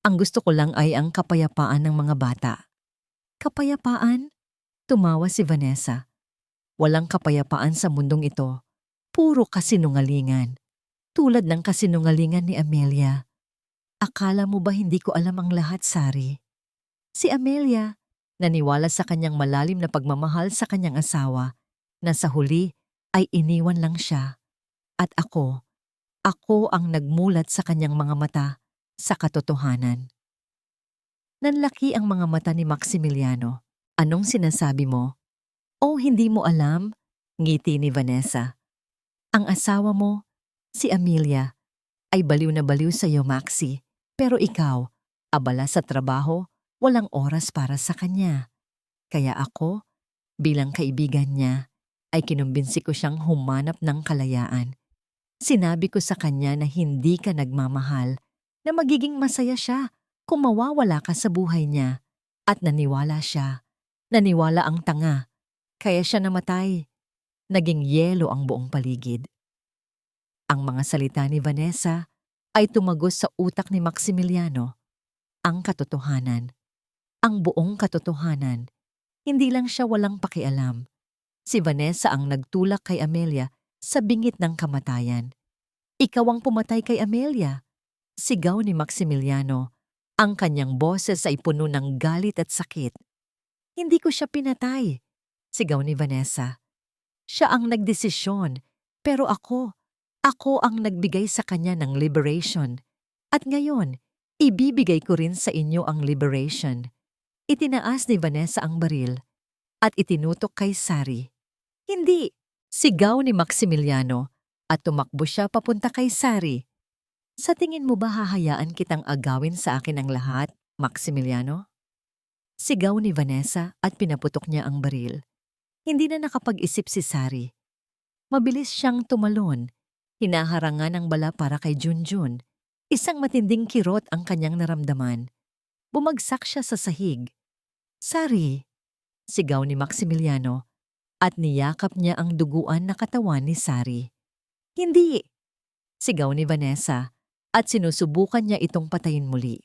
Ang gusto ko lang ay ang kapayapaan ng mga bata. Kapayapaan? Tumawa si Vanessa. Walang kapayapaan sa mundong ito. Puro kasinungalingan. Tulad ng kasinungalingan ni Amelia. Akala mo ba hindi ko alam ang lahat, Sari? Si Amelia, naniwala sa kanyang malalim na pagmamahal sa kanyang asawa, na sa huli ay iniwan lang siya. At ako ang nagmulat sa kanyang mga mata sa katotohanan. Nanlaki ang mga mata ni Maximiliano. Anong sinasabi mo? Oh, hindi mo alam? Ngiti ni Vanessa. Ang asawa mo, si Amelia, ay baliw na baliw sa iyo, Maxi. Pero ikaw, abala sa trabaho, walang oras para sa kanya. Kaya ako, bilang kaibigan niya, ay kinumbinsi ko siyang humanap ng kalayaan. Sinabi ko sa kanya na hindi ka nagmamahal, na magiging masaya siya kung mawawala ka sa buhay niya. At naniwala siya. Naniwala ang tanga. Kaya siya namatay. Naging yelo ang buong paligid. Ang mga salita ni Vanessa ay tumagos sa utak ni Maximiliano. Ang katotohanan. Ang buong katotohanan. Hindi lang siya walang pakialam. Si Vanessa ang nagtulak kay Amelia sa bingit ng kamatayan. Ikaw ang pumatay kay Amelia. Sigaw ni Maximiliano. Ang kanyang boses ay puno ng galit at sakit. Hindi ko siya pinatay, sigaw ni Vanessa. Siya ang nagdesisyon, pero ako ang nagbigay sa kanya ng liberation. At ngayon, ibibigay ko rin sa inyo ang liberation. Itinaas ni Vanessa ang baril at itinutok kay Sari. Hindi! Sigaw ni Maximiliano at tumakbo siya papunta kay Sari. Sa tingin mo ba hahayaan kitang agawin sa akin ang lahat, Maximiliano? Sigaw ni Vanessa at pinaputok niya ang baril. Hindi na nakapag-isip si Sari. Mabilis siyang tumalon. Hinaharangan ang bala para kay Junjun. Isang matinding kirot ang kanyang naramdaman. Bumagsak siya sa sahig. Sari! Sigaw ni Maximiliano at niyakap niya ang duguan na katawan ni Sari. Hindi! Sigaw ni Vanessa at sinusubukan niya itong patayin muli.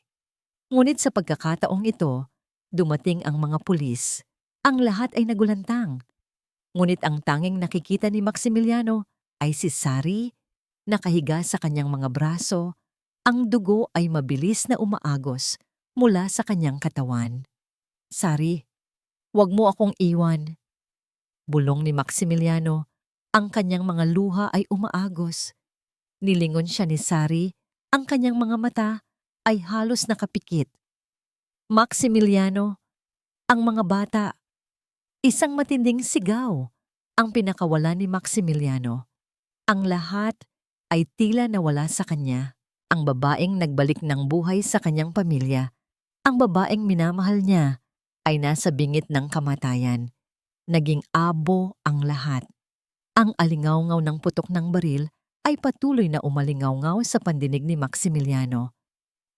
Ngunit sa pagkakataong ito, dumating ang mga pulis. Ang lahat ay nagulantang. Ngunit ang tanging nakikita ni Maximiliano ay si Sari, nakahiga sa kanyang mga braso. Ang dugo ay mabilis na umaagos mula sa kanyang katawan. Sari, huwag mo akong iwan. Bulong ni Maximiliano, ang kanyang mga luha ay umaagos. Nilingon siya ni Sari, ang kanyang mga mata ay halos nakapikit. Maximiliano, ang mga bata. Isang matinding sigaw ang pinakawala ni Maximiliano. Ang lahat ay tila nawala sa kanya. Ang babaeng nagbalik ng buhay sa kanyang pamilya. Ang babaeng minamahal niya ay nasa bingit ng kamatayan. Naging abo ang lahat. Ang alingawngaw ng putok ng baril ay patuloy na umalingawngaw sa pandinig ni Maximiliano.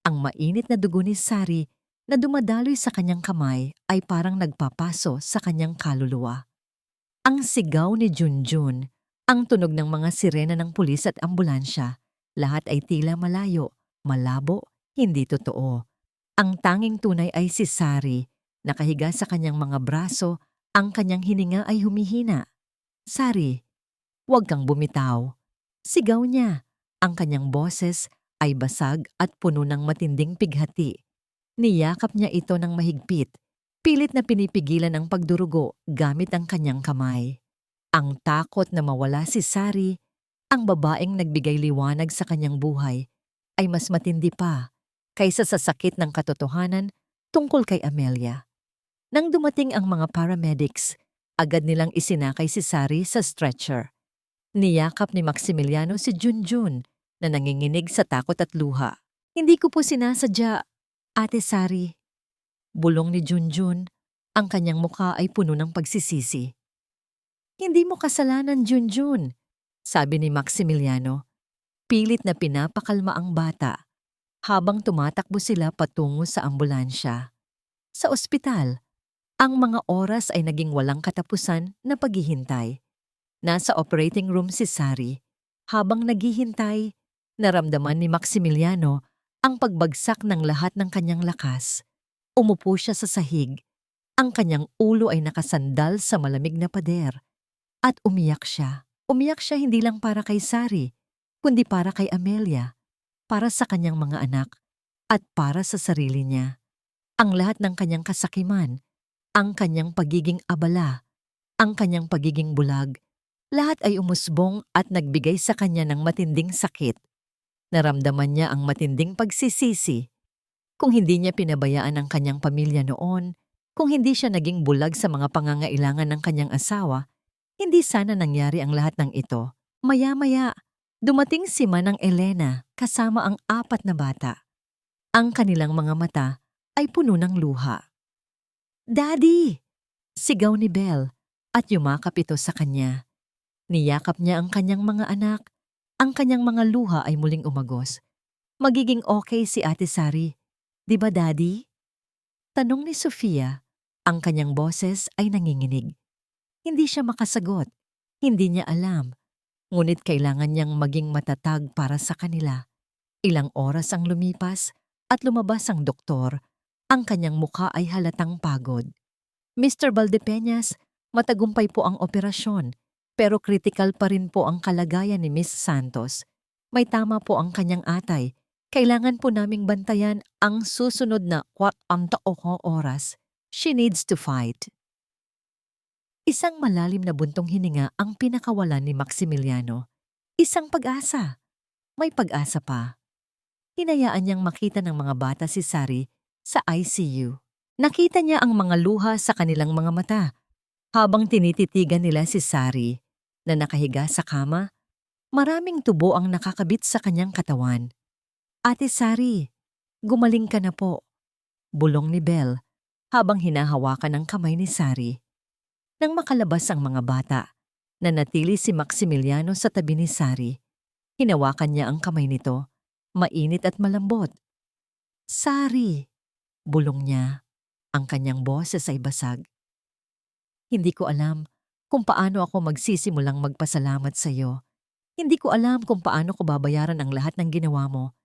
Ang mainit na dugo ni Sari na dumadaloy sa kanyang kamay ay parang nagpapaso sa kanyang kaluluwa. Ang sigaw ni Junjun, ang tunog ng mga sirena ng pulis at ambulansya, lahat ay tila malayo, malabo, hindi totoo. Ang tanging tunay ay si Sari, nakahiga sa kanyang mga braso, ang kanyang hininga ay humihina. Sari, huwag kang bumitaw. Sigaw niya, ang kanyang boses ay basag at puno ng matinding pighati. Niyakap niya ito ng mahigpit, pilit na pinipigilan ang pagdurugo gamit ang kanyang kamay. Ang takot na mawala si Sari, ang babaeng nagbigay liwanag sa kanyang buhay, ay mas matindi pa kaysa sa sakit ng katotohanan tungkol kay Amelia. Nang dumating ang mga paramedics, agad nilang isinakay si Sari sa stretcher. Niyakap ni Maximiliano si Junjun na nanginginig sa takot at luha. Hindi ko po sinasadya, Ate Sari. Bulong ni Junjun, ang kanyang mukha ay puno ng pagsisisi. Hindi mo kasalanan, Junjun, sabi ni Maximiliano. Pilit na pinapakalma ang bata habang tumatakbo sila patungo sa ambulansya. Sa ospital, ang mga oras ay naging walang katapusan na paghihintay. Nasa operating room si Sari. Habang naghihintay, naramdaman ni Maximiliano ang pagbagsak ng lahat ng kanyang lakas. Umupo siya sa sahig. Ang kanyang ulo ay nakasandal sa malamig na pader. At umiyak siya. Umiyak siya hindi lang para kay Sari, kundi para kay Amelia, para sa kanyang mga anak, at para sa sarili niya. Ang lahat ng kanyang kasakiman, ang kanyang pagiging abala, ang kanyang pagiging bulag, lahat ay umusbong at nagbigay sa kanya ng matinding sakit. Naramdaman niya ang matinding pagsisisi. Kung hindi niya pinabayaan ang kanyang pamilya noon, kung hindi siya naging bulag sa mga pangangailangan ng kanyang asawa, hindi sana nangyari ang lahat ng ito. Maya-maya, dumating si Manang Elena kasama ang 4 na bata. Ang kanilang mga mata ay puno ng luha. Daddy! Sigaw ni Belle at yumakap ito sa kanya. Niyakap niya ang kanyang mga anak. Ang kanyang mga luha ay muling umagos. Magiging okay si Ate Sari, di ba Daddy? Tanong ni Sofia, ang kanyang boses ay nanginginig. Hindi siya makasagot, hindi niya alam, ngunit kailangan niyang maging matatag para sa kanila. Ilang oras ang lumipas at lumabas ang doktor. Ang kanyang mukha ay halatang pagod. Mr. Valdepeñas, matagumpay po ang operasyon, pero critical pa rin po ang kalagayan ni Miss Santos. May tama po ang kanyang atay, Kailangan po naming bantayan ang susunod na 48 oras. She needs to fight. Isang malalim na buntong hininga ang pinakawalan ni Maximiliano. Isang pag-asa. May pag-asa pa. Hinayaan niyang makita ng mga bata si Sari sa ICU. Nakita niya ang mga luha sa kanilang mga mata habang tinititigan nila si Sari na nakahiga sa kama. Maraming tubo ang nakakabit sa kanyang katawan. Ate Sari, gumaling ka na po, bulong ni Belle habang hinahawakan ang kamay ni Sari. Nang makalabas ang mga bata, nanatili si Maximiliano sa tabi ni Sari. Hinawakan niya ang kamay nito, mainit at malambot. Sari, bulong niya, ang kanyang boses ay basag. Hindi ko alam kung paano ako magsisimulang magpasalamat sa iyo. Hindi ko alam kung paano ko babayaran ang lahat ng ginawa mo.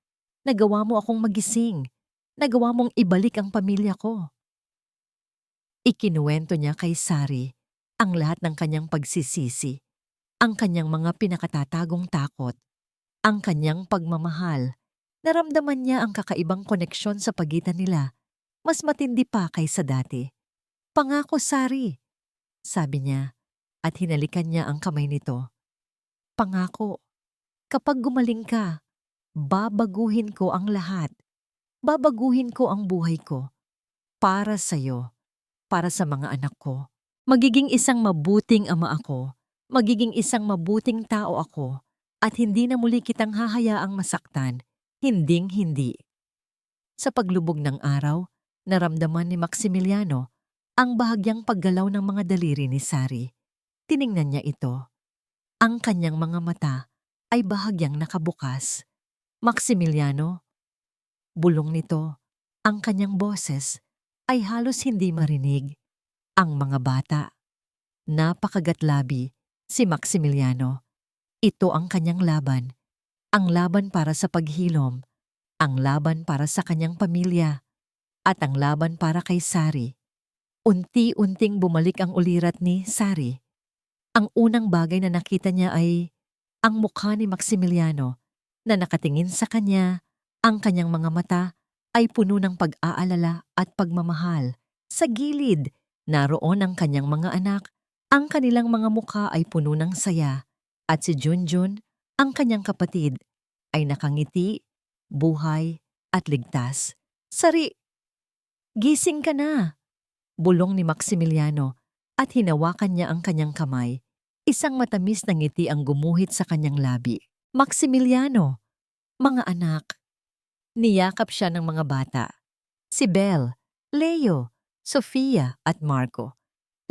Nagawa mo akong magising. Nagawa mong ibalik ang pamilya ko. Ikinuwento niya kay Sari ang lahat ng kanyang pagsisisi, ang kanyang mga pinakatatagong takot, ang kanyang pagmamahal. Naramdaman niya ang kakaibang koneksyon sa pagitan nila, mas matindi pa kaysa dati. Pangako, Sari, sabi niya, at hinalikan niya ang kamay nito. Pangako, kapag gumaling ka, babaguhin ko ang lahat. Babaguhin ko ang buhay ko. Para sa'yo, para sa mga anak ko. Magiging isang mabuting ama ako. Magiging isang mabuting tao ako. At hindi na muli kitang hahayaang masaktan. Hinding-hindi. Sa paglubog ng araw, naramdaman ni Maximiliano ang bahagyang paggalaw ng mga daliri ni Sari. Tiningnan niya ito. Ang kanyang mga mata ay bahagyang nakabukas. Maximiliano, bulong nito, ang kanyang boses ay halos hindi marinig. Ang mga bata. Napakagatlabi si Maximiliano. Ito ang kanyang laban. Ang laban para sa paghilom. Ang laban para sa kanyang pamilya. At ang laban para kay Sari. Unti-unting bumalik ang ulirat ni Sari. Ang unang bagay na nakita niya ay ang mukha ni Maximiliano na nakatingin sa kanya. Ang kanyang mga mata ay puno ng pag-aalala at pagmamahal. Sa gilid, naroon ang kanyang mga anak. Ang kanilang mga mukha ay puno ng saya. At si Junjun, ang kanyang kapatid, ay nakangiti, buhay at ligtas. Sari, gising ka na, bulong ni Maximiliano at hinawakan niya ang kanyang kamay. Isang matamis na ngiti ang gumuhit sa kanyang labi. Maximiliano, mga anak. Niyakap siya ng mga bata. Si Belle, Leo, Sofia at Marco.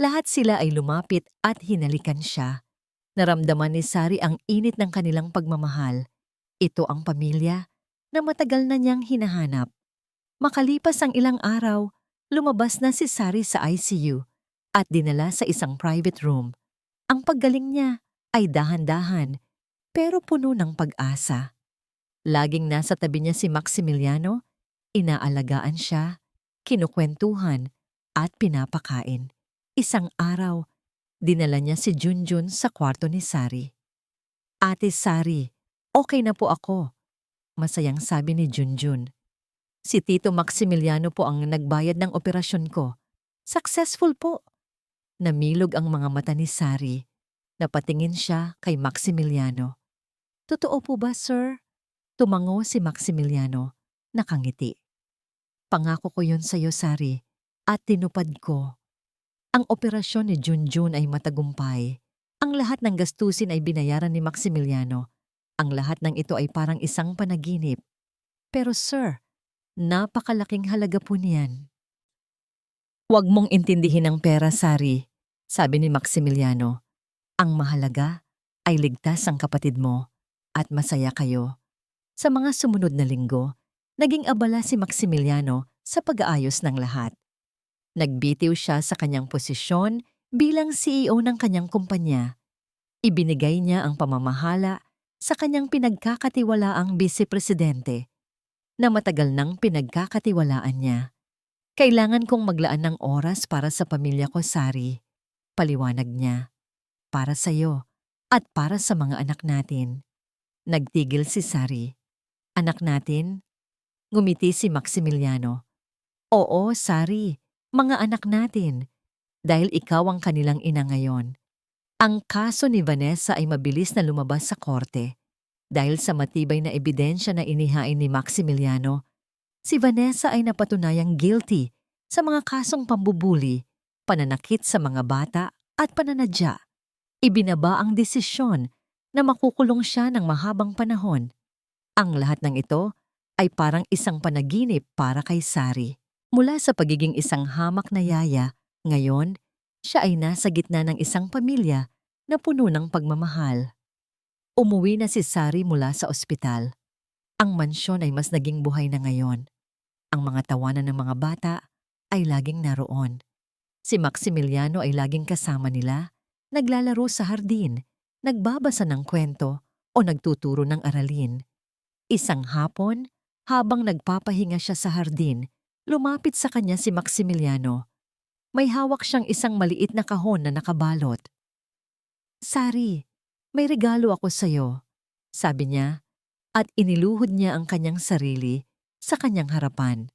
Lahat sila ay lumapit at hinalikan siya. Naramdaman ni Sari ang init ng kanilang pagmamahal. Ito ang pamilya na matagal na niyang hinahanap. Makalipas ang ilang araw, lumabas na si Sari sa ICU at dinala sa isang private room. Ang paggaling niya ay dahan-dahan pero puno ng pag-asa. Laging nasa tabi niya si Maximiliano, inaalagaan siya, kinukwentuhan at pinapakain. Isang araw, dinala niya si Junjun sa kwarto ni Sari. Ate Sari, okay na po ako, masayang sabi ni Junjun. Si Tito Maximiliano po ang nagbayad ng operasyon ko. Successful po. Namilog ang mga mata ni Sari. Napatingin siya kay Maximiliano. Totoo po ba, sir? Tumango si Maximiliano, nakangiti. Pangako ko yun sa'yo, Sari, at tinupad ko. Ang operasyon ni Junjun ay matagumpay. Ang lahat ng gastusin ay binayaran ni Maximiliano. Ang lahat ng ito ay parang isang panaginip. Pero sir, napakalaking halaga po niyan. Huwag mong intindihin ang pera, Sari, sabi ni Maximiliano. Ang mahalaga ay ligtas ang kapatid mo at masaya kayo. Sa mga sumunod na linggo, naging abala si Maximiliano sa pag-aayos ng lahat. Nagbitiw siya sa kanyang posisyon bilang CEO ng kanyang kumpanya. Ibinigay niya ang pamamahala sa kanyang pinagkakatiwalaang vice-presidente na matagal nang pinagkakatiwalaan niya. Kailangan kong maglaan ng oras para sa pamilya ko, Sari. Paliwanag niya. Para sa iyo at para sa mga anak natin. Nagtigil si Sari. Anak natin, Ngumiti si Maximiliano. Oo, Sari, mga anak natin. Dahil ikaw ang kanilang ina ngayon. Ang kaso ni Vanessa ay mabilis na lumabas sa korte. Dahil sa matibay na ebidensya na inihain ni Maximiliano, si Vanessa ay napatunayang guilty sa mga kasong pambubuli, pananakit sa mga bata at pananadya. Ibinaba ang desisyon na makukulong siya ng mahabang panahon. Ang lahat ng ito ay parang isang panaginip para kay Sari. Mula sa pagiging isang hamak na yaya, ngayon, siya ay nasa gitna ng isang pamilya na puno ng pagmamahal. Umuwi na si Sari mula sa ospital. Ang mansyon ay mas naging buhay na ngayon. Ang mga tawanan ng mga bata ay laging naroon. Si Maximiliano ay laging kasama nila, naglalaro sa hardin, nagbabasa ng kwento o nagtuturo ng aralin. Isang hapon, habang nagpapahinga siya sa hardin, lumapit sa kanya si Maximiliano. May hawak siyang isang maliit na kahon na nakabalot. Sari, may regalo ako sa'yo, sabi niya, at iniluhod niya ang kanyang sarili sa kanyang harapan.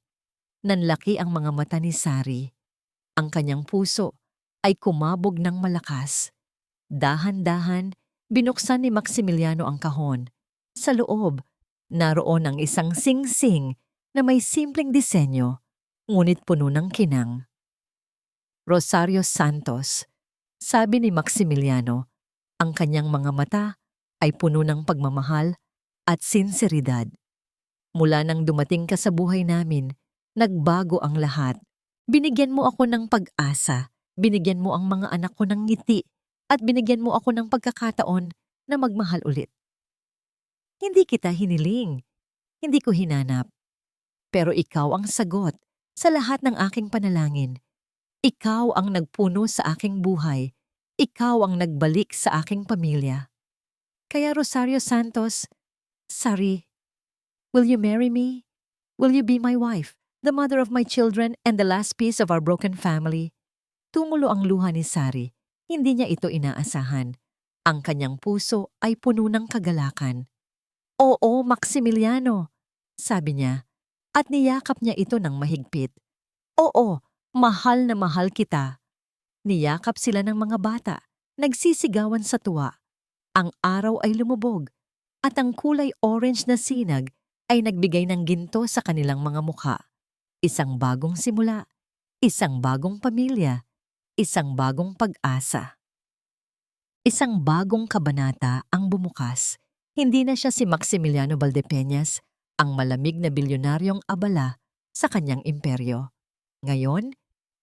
Nanlaki ang mga mata ni Sari. Ang kanyang puso ay kumabog ng malakas. Dahan-dahan, binuksan ni Maximiliano ang kahon. Sa loob, naroon ang isang singsing na may simpleng disenyo, ngunit puno ng kinang. Rosario Santos, sabi ni Maximiliano, ang kanyang mga mata ay puno ng pagmamahal at sinseridad. Mula nang dumating ka sa buhay namin, nagbago ang lahat. Binigyan mo ako ng pag-asa, binigyan mo ang mga anak ko ng ngiti, at binigyan mo ako ng pagkakataon na magmahal ulit. Hindi kita hiniling, hindi ko hinanap. Pero ikaw ang sagot sa lahat ng aking panalangin. Ikaw ang nagpuno sa aking buhay. Ikaw ang nagbalik sa aking pamilya. Kaya Rosario Santos, Sari, will you marry me? Will you be my wife, the mother of my children and the last piece of our broken family? Tumulo ang luha ni Sari. Hindi niya ito inaasahan. Ang kanyang puso ay puno ng kagalakan. Oo, Maximiliano, sabi niya, at niyakap niya ito ng mahigpit. Oo, mahal na mahal kita. Niyakap sila ng mga bata, nagsisigawan sa tuwa. Ang araw ay lumubog, at ang kulay orange na sinag ay nagbigay ng ginto sa kanilang mga mukha. Isang bagong simula, isang bagong pamilya, isang bagong pag-asa. Isang bagong kabanata ang bumukas. Hindi na siya si Maximiliano Valdepeñas, ang malamig na bilyonaryong abala sa kanyang imperyo. Ngayon,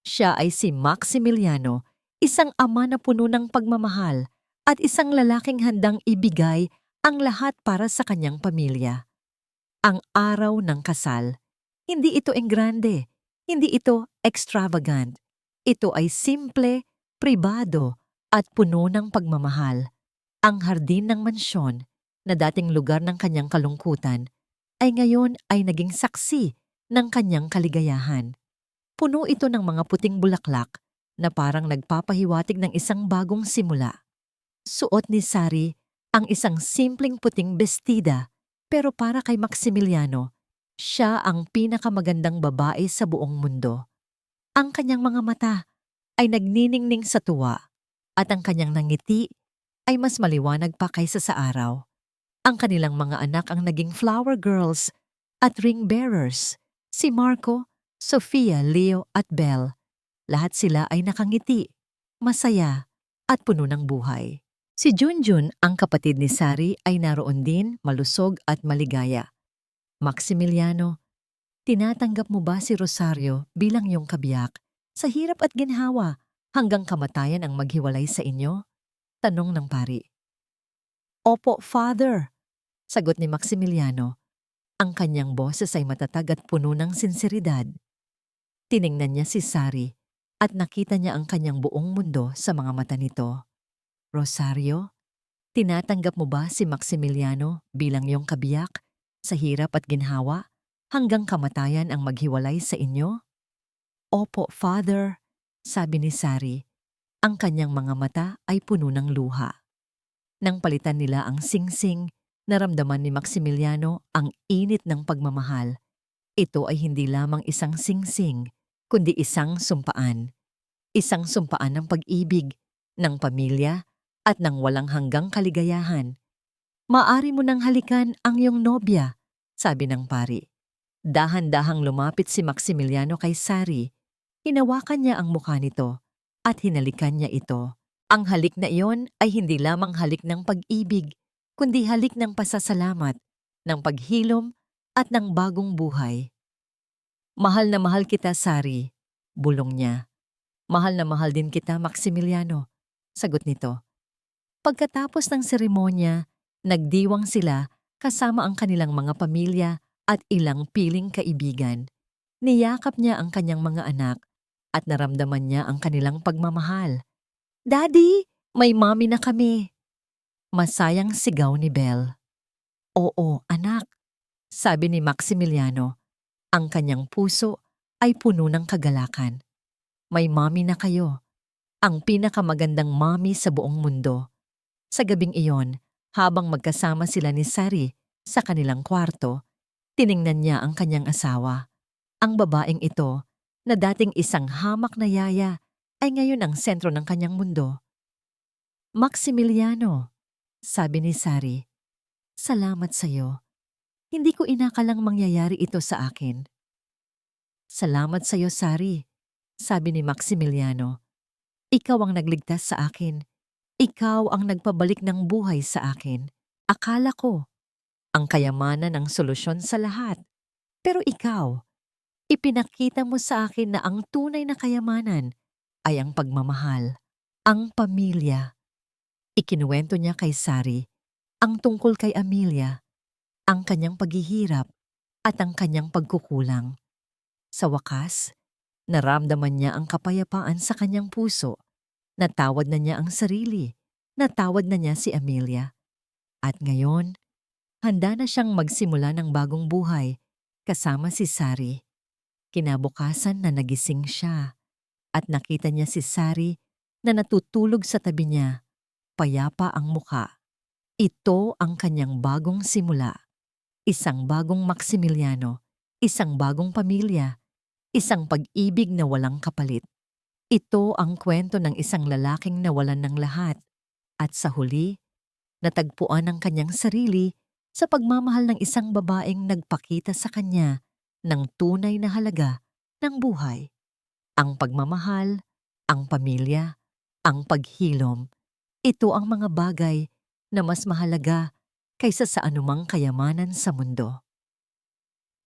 siya ay si Maximiliano, isang ama na puno ng pagmamahal at isang lalaking handang ibigay ang lahat para sa kanyang pamilya. Ang araw ng kasal, hindi ito enggrande, hindi ito extravagant. Ito ay simple, pribado at puno ng pagmamahal. Ang hardin ng mansyon, na dating lugar ng kanyang kalungkutan, ay ngayon ay naging saksi ng kanyang kaligayahan. Puno ito ng mga puting bulaklak na parang nagpapahiwatig ng isang bagong simula. Suot ni Sari ang isang simpleng puting bestida, pero para kay Maximiliano, siya ang pinakamagandang babae sa buong mundo. Ang kanyang mga mata ay nagniningning sa tuwa at ang kanyang nangiti ay mas maliwanag pa kaysa sa araw. Ang kanilang mga anak ang naging flower girls at ring bearers, si Marco, Sofia, Leo at Belle. Lahat sila ay nakangiti, masaya at puno ng buhay. Si Junjun, ang kapatid ni Sari, ay naroon din, malusog at maligaya. Maximiliano, tinatanggap mo ba si Rosario bilang iyong kabiyak sa hirap at ginhawa hanggang kamatayan ang maghiwalay sa inyo? Tanong ng pari. Opo, Father, sagot ni Maximiliano. Ang kanyang boses ay matatag at puno ng sinseridad. Tiningnan niya si Sari at nakita niya ang kanyang buong mundo sa mga mata nito. Rosario, tinatanggap mo ba si Maximiliano bilang iyong kabiyak sa hirap at ginhawa hanggang kamatayan ang maghiwalay sa inyo? Opo, Father, sabi ni Sari. Ang kanyang mga mata ay puno ng luha. Nang palitan nila ang singsing, naramdaman ni Maximiliano ang init ng pagmamahal. Ito ay hindi lamang isang singsing, kundi isang sumpaan. Isang sumpaan ng pag-ibig, ng pamilya, at ng walang hanggang kaligayahan. Maari mo nang halikan ang iyong nobya, sabi ng pari. Dahan-dahang lumapit si Maximiliano kay Sari. Hinawakan niya ang mukha nito at hinalikan niya ito. Ang halik na iyon ay hindi lamang halik ng pag-ibig, kundi halik ng pasasalamat, ng paghilom at ng bagong buhay. Mahal na mahal kita, Sari, bulong niya. Mahal na mahal din kita, Maximiliano, sagot nito. Pagkatapos ng seremonya, nagdiwang sila kasama ang kanilang mga pamilya at ilang piling kaibigan. Niyakap niya ang kanyang mga anak at naramdaman niya ang kanilang pagmamahal. Daddy, may mommy na kami. Masayang sigaw ni Belle. Oo, anak, sabi ni Maximiliano. Ang kanyang puso ay puno ng kagalakan. May mommy na kayo. Ang pinakamagandang mommy sa buong mundo. Sa gabing iyon, habang magkasama sila ni Sari sa kanilang kwarto, tiningnan niya ang kanyang asawa. Ang babaeng ito, na dating isang hamak na yaya, ay ngayon ang sentro ng kanyang mundo. Maximiliano, sabi ni Sari, salamat sa iyo. Hindi ko inakalang mangyayari ito sa akin. Salamat sa iyo, Sari, sabi ni Maximiliano. Ikaw ang nagligtas sa akin. Ikaw ang nagpabalik ng buhay sa akin. Akala ko, ang kayamanan ang solusyon sa lahat. Pero ikaw, ipinakita mo sa akin na ang tunay na kayamanan ay ang pagmamahal, ang pamilya. Ikinuwento niya kay Sari ang tungkol kay Amelia, ang kanyang paghihirap at ang kanyang pagkukulang. Sa wakas, naramdaman niya ang kapayapaan sa kanyang puso. Natawad na niya ang sarili. Natawad na niya si Amelia. At ngayon, handa na siyang magsimula ng bagong buhay kasama si Sari. Kinabukasan na nagising siya at nakita niya si Sari na natutulog sa tabi niya, payapa ang muka. Ito ang kanyang bagong simula. Isang bagong Maximiliano, isang bagong pamilya, isang pag-ibig na walang kapalit. Ito ang kwento ng isang lalaking nawalan ng lahat at sa huli, natagpuan ang kanyang sarili sa pagmamahal ng isang babaeng nagpakita sa kanya ng tunay na halaga ng buhay. Ang pagmamahal, ang pamilya, ang paghilom, ito ang mga bagay na mas mahalaga kaysa sa anumang kayamanan sa mundo.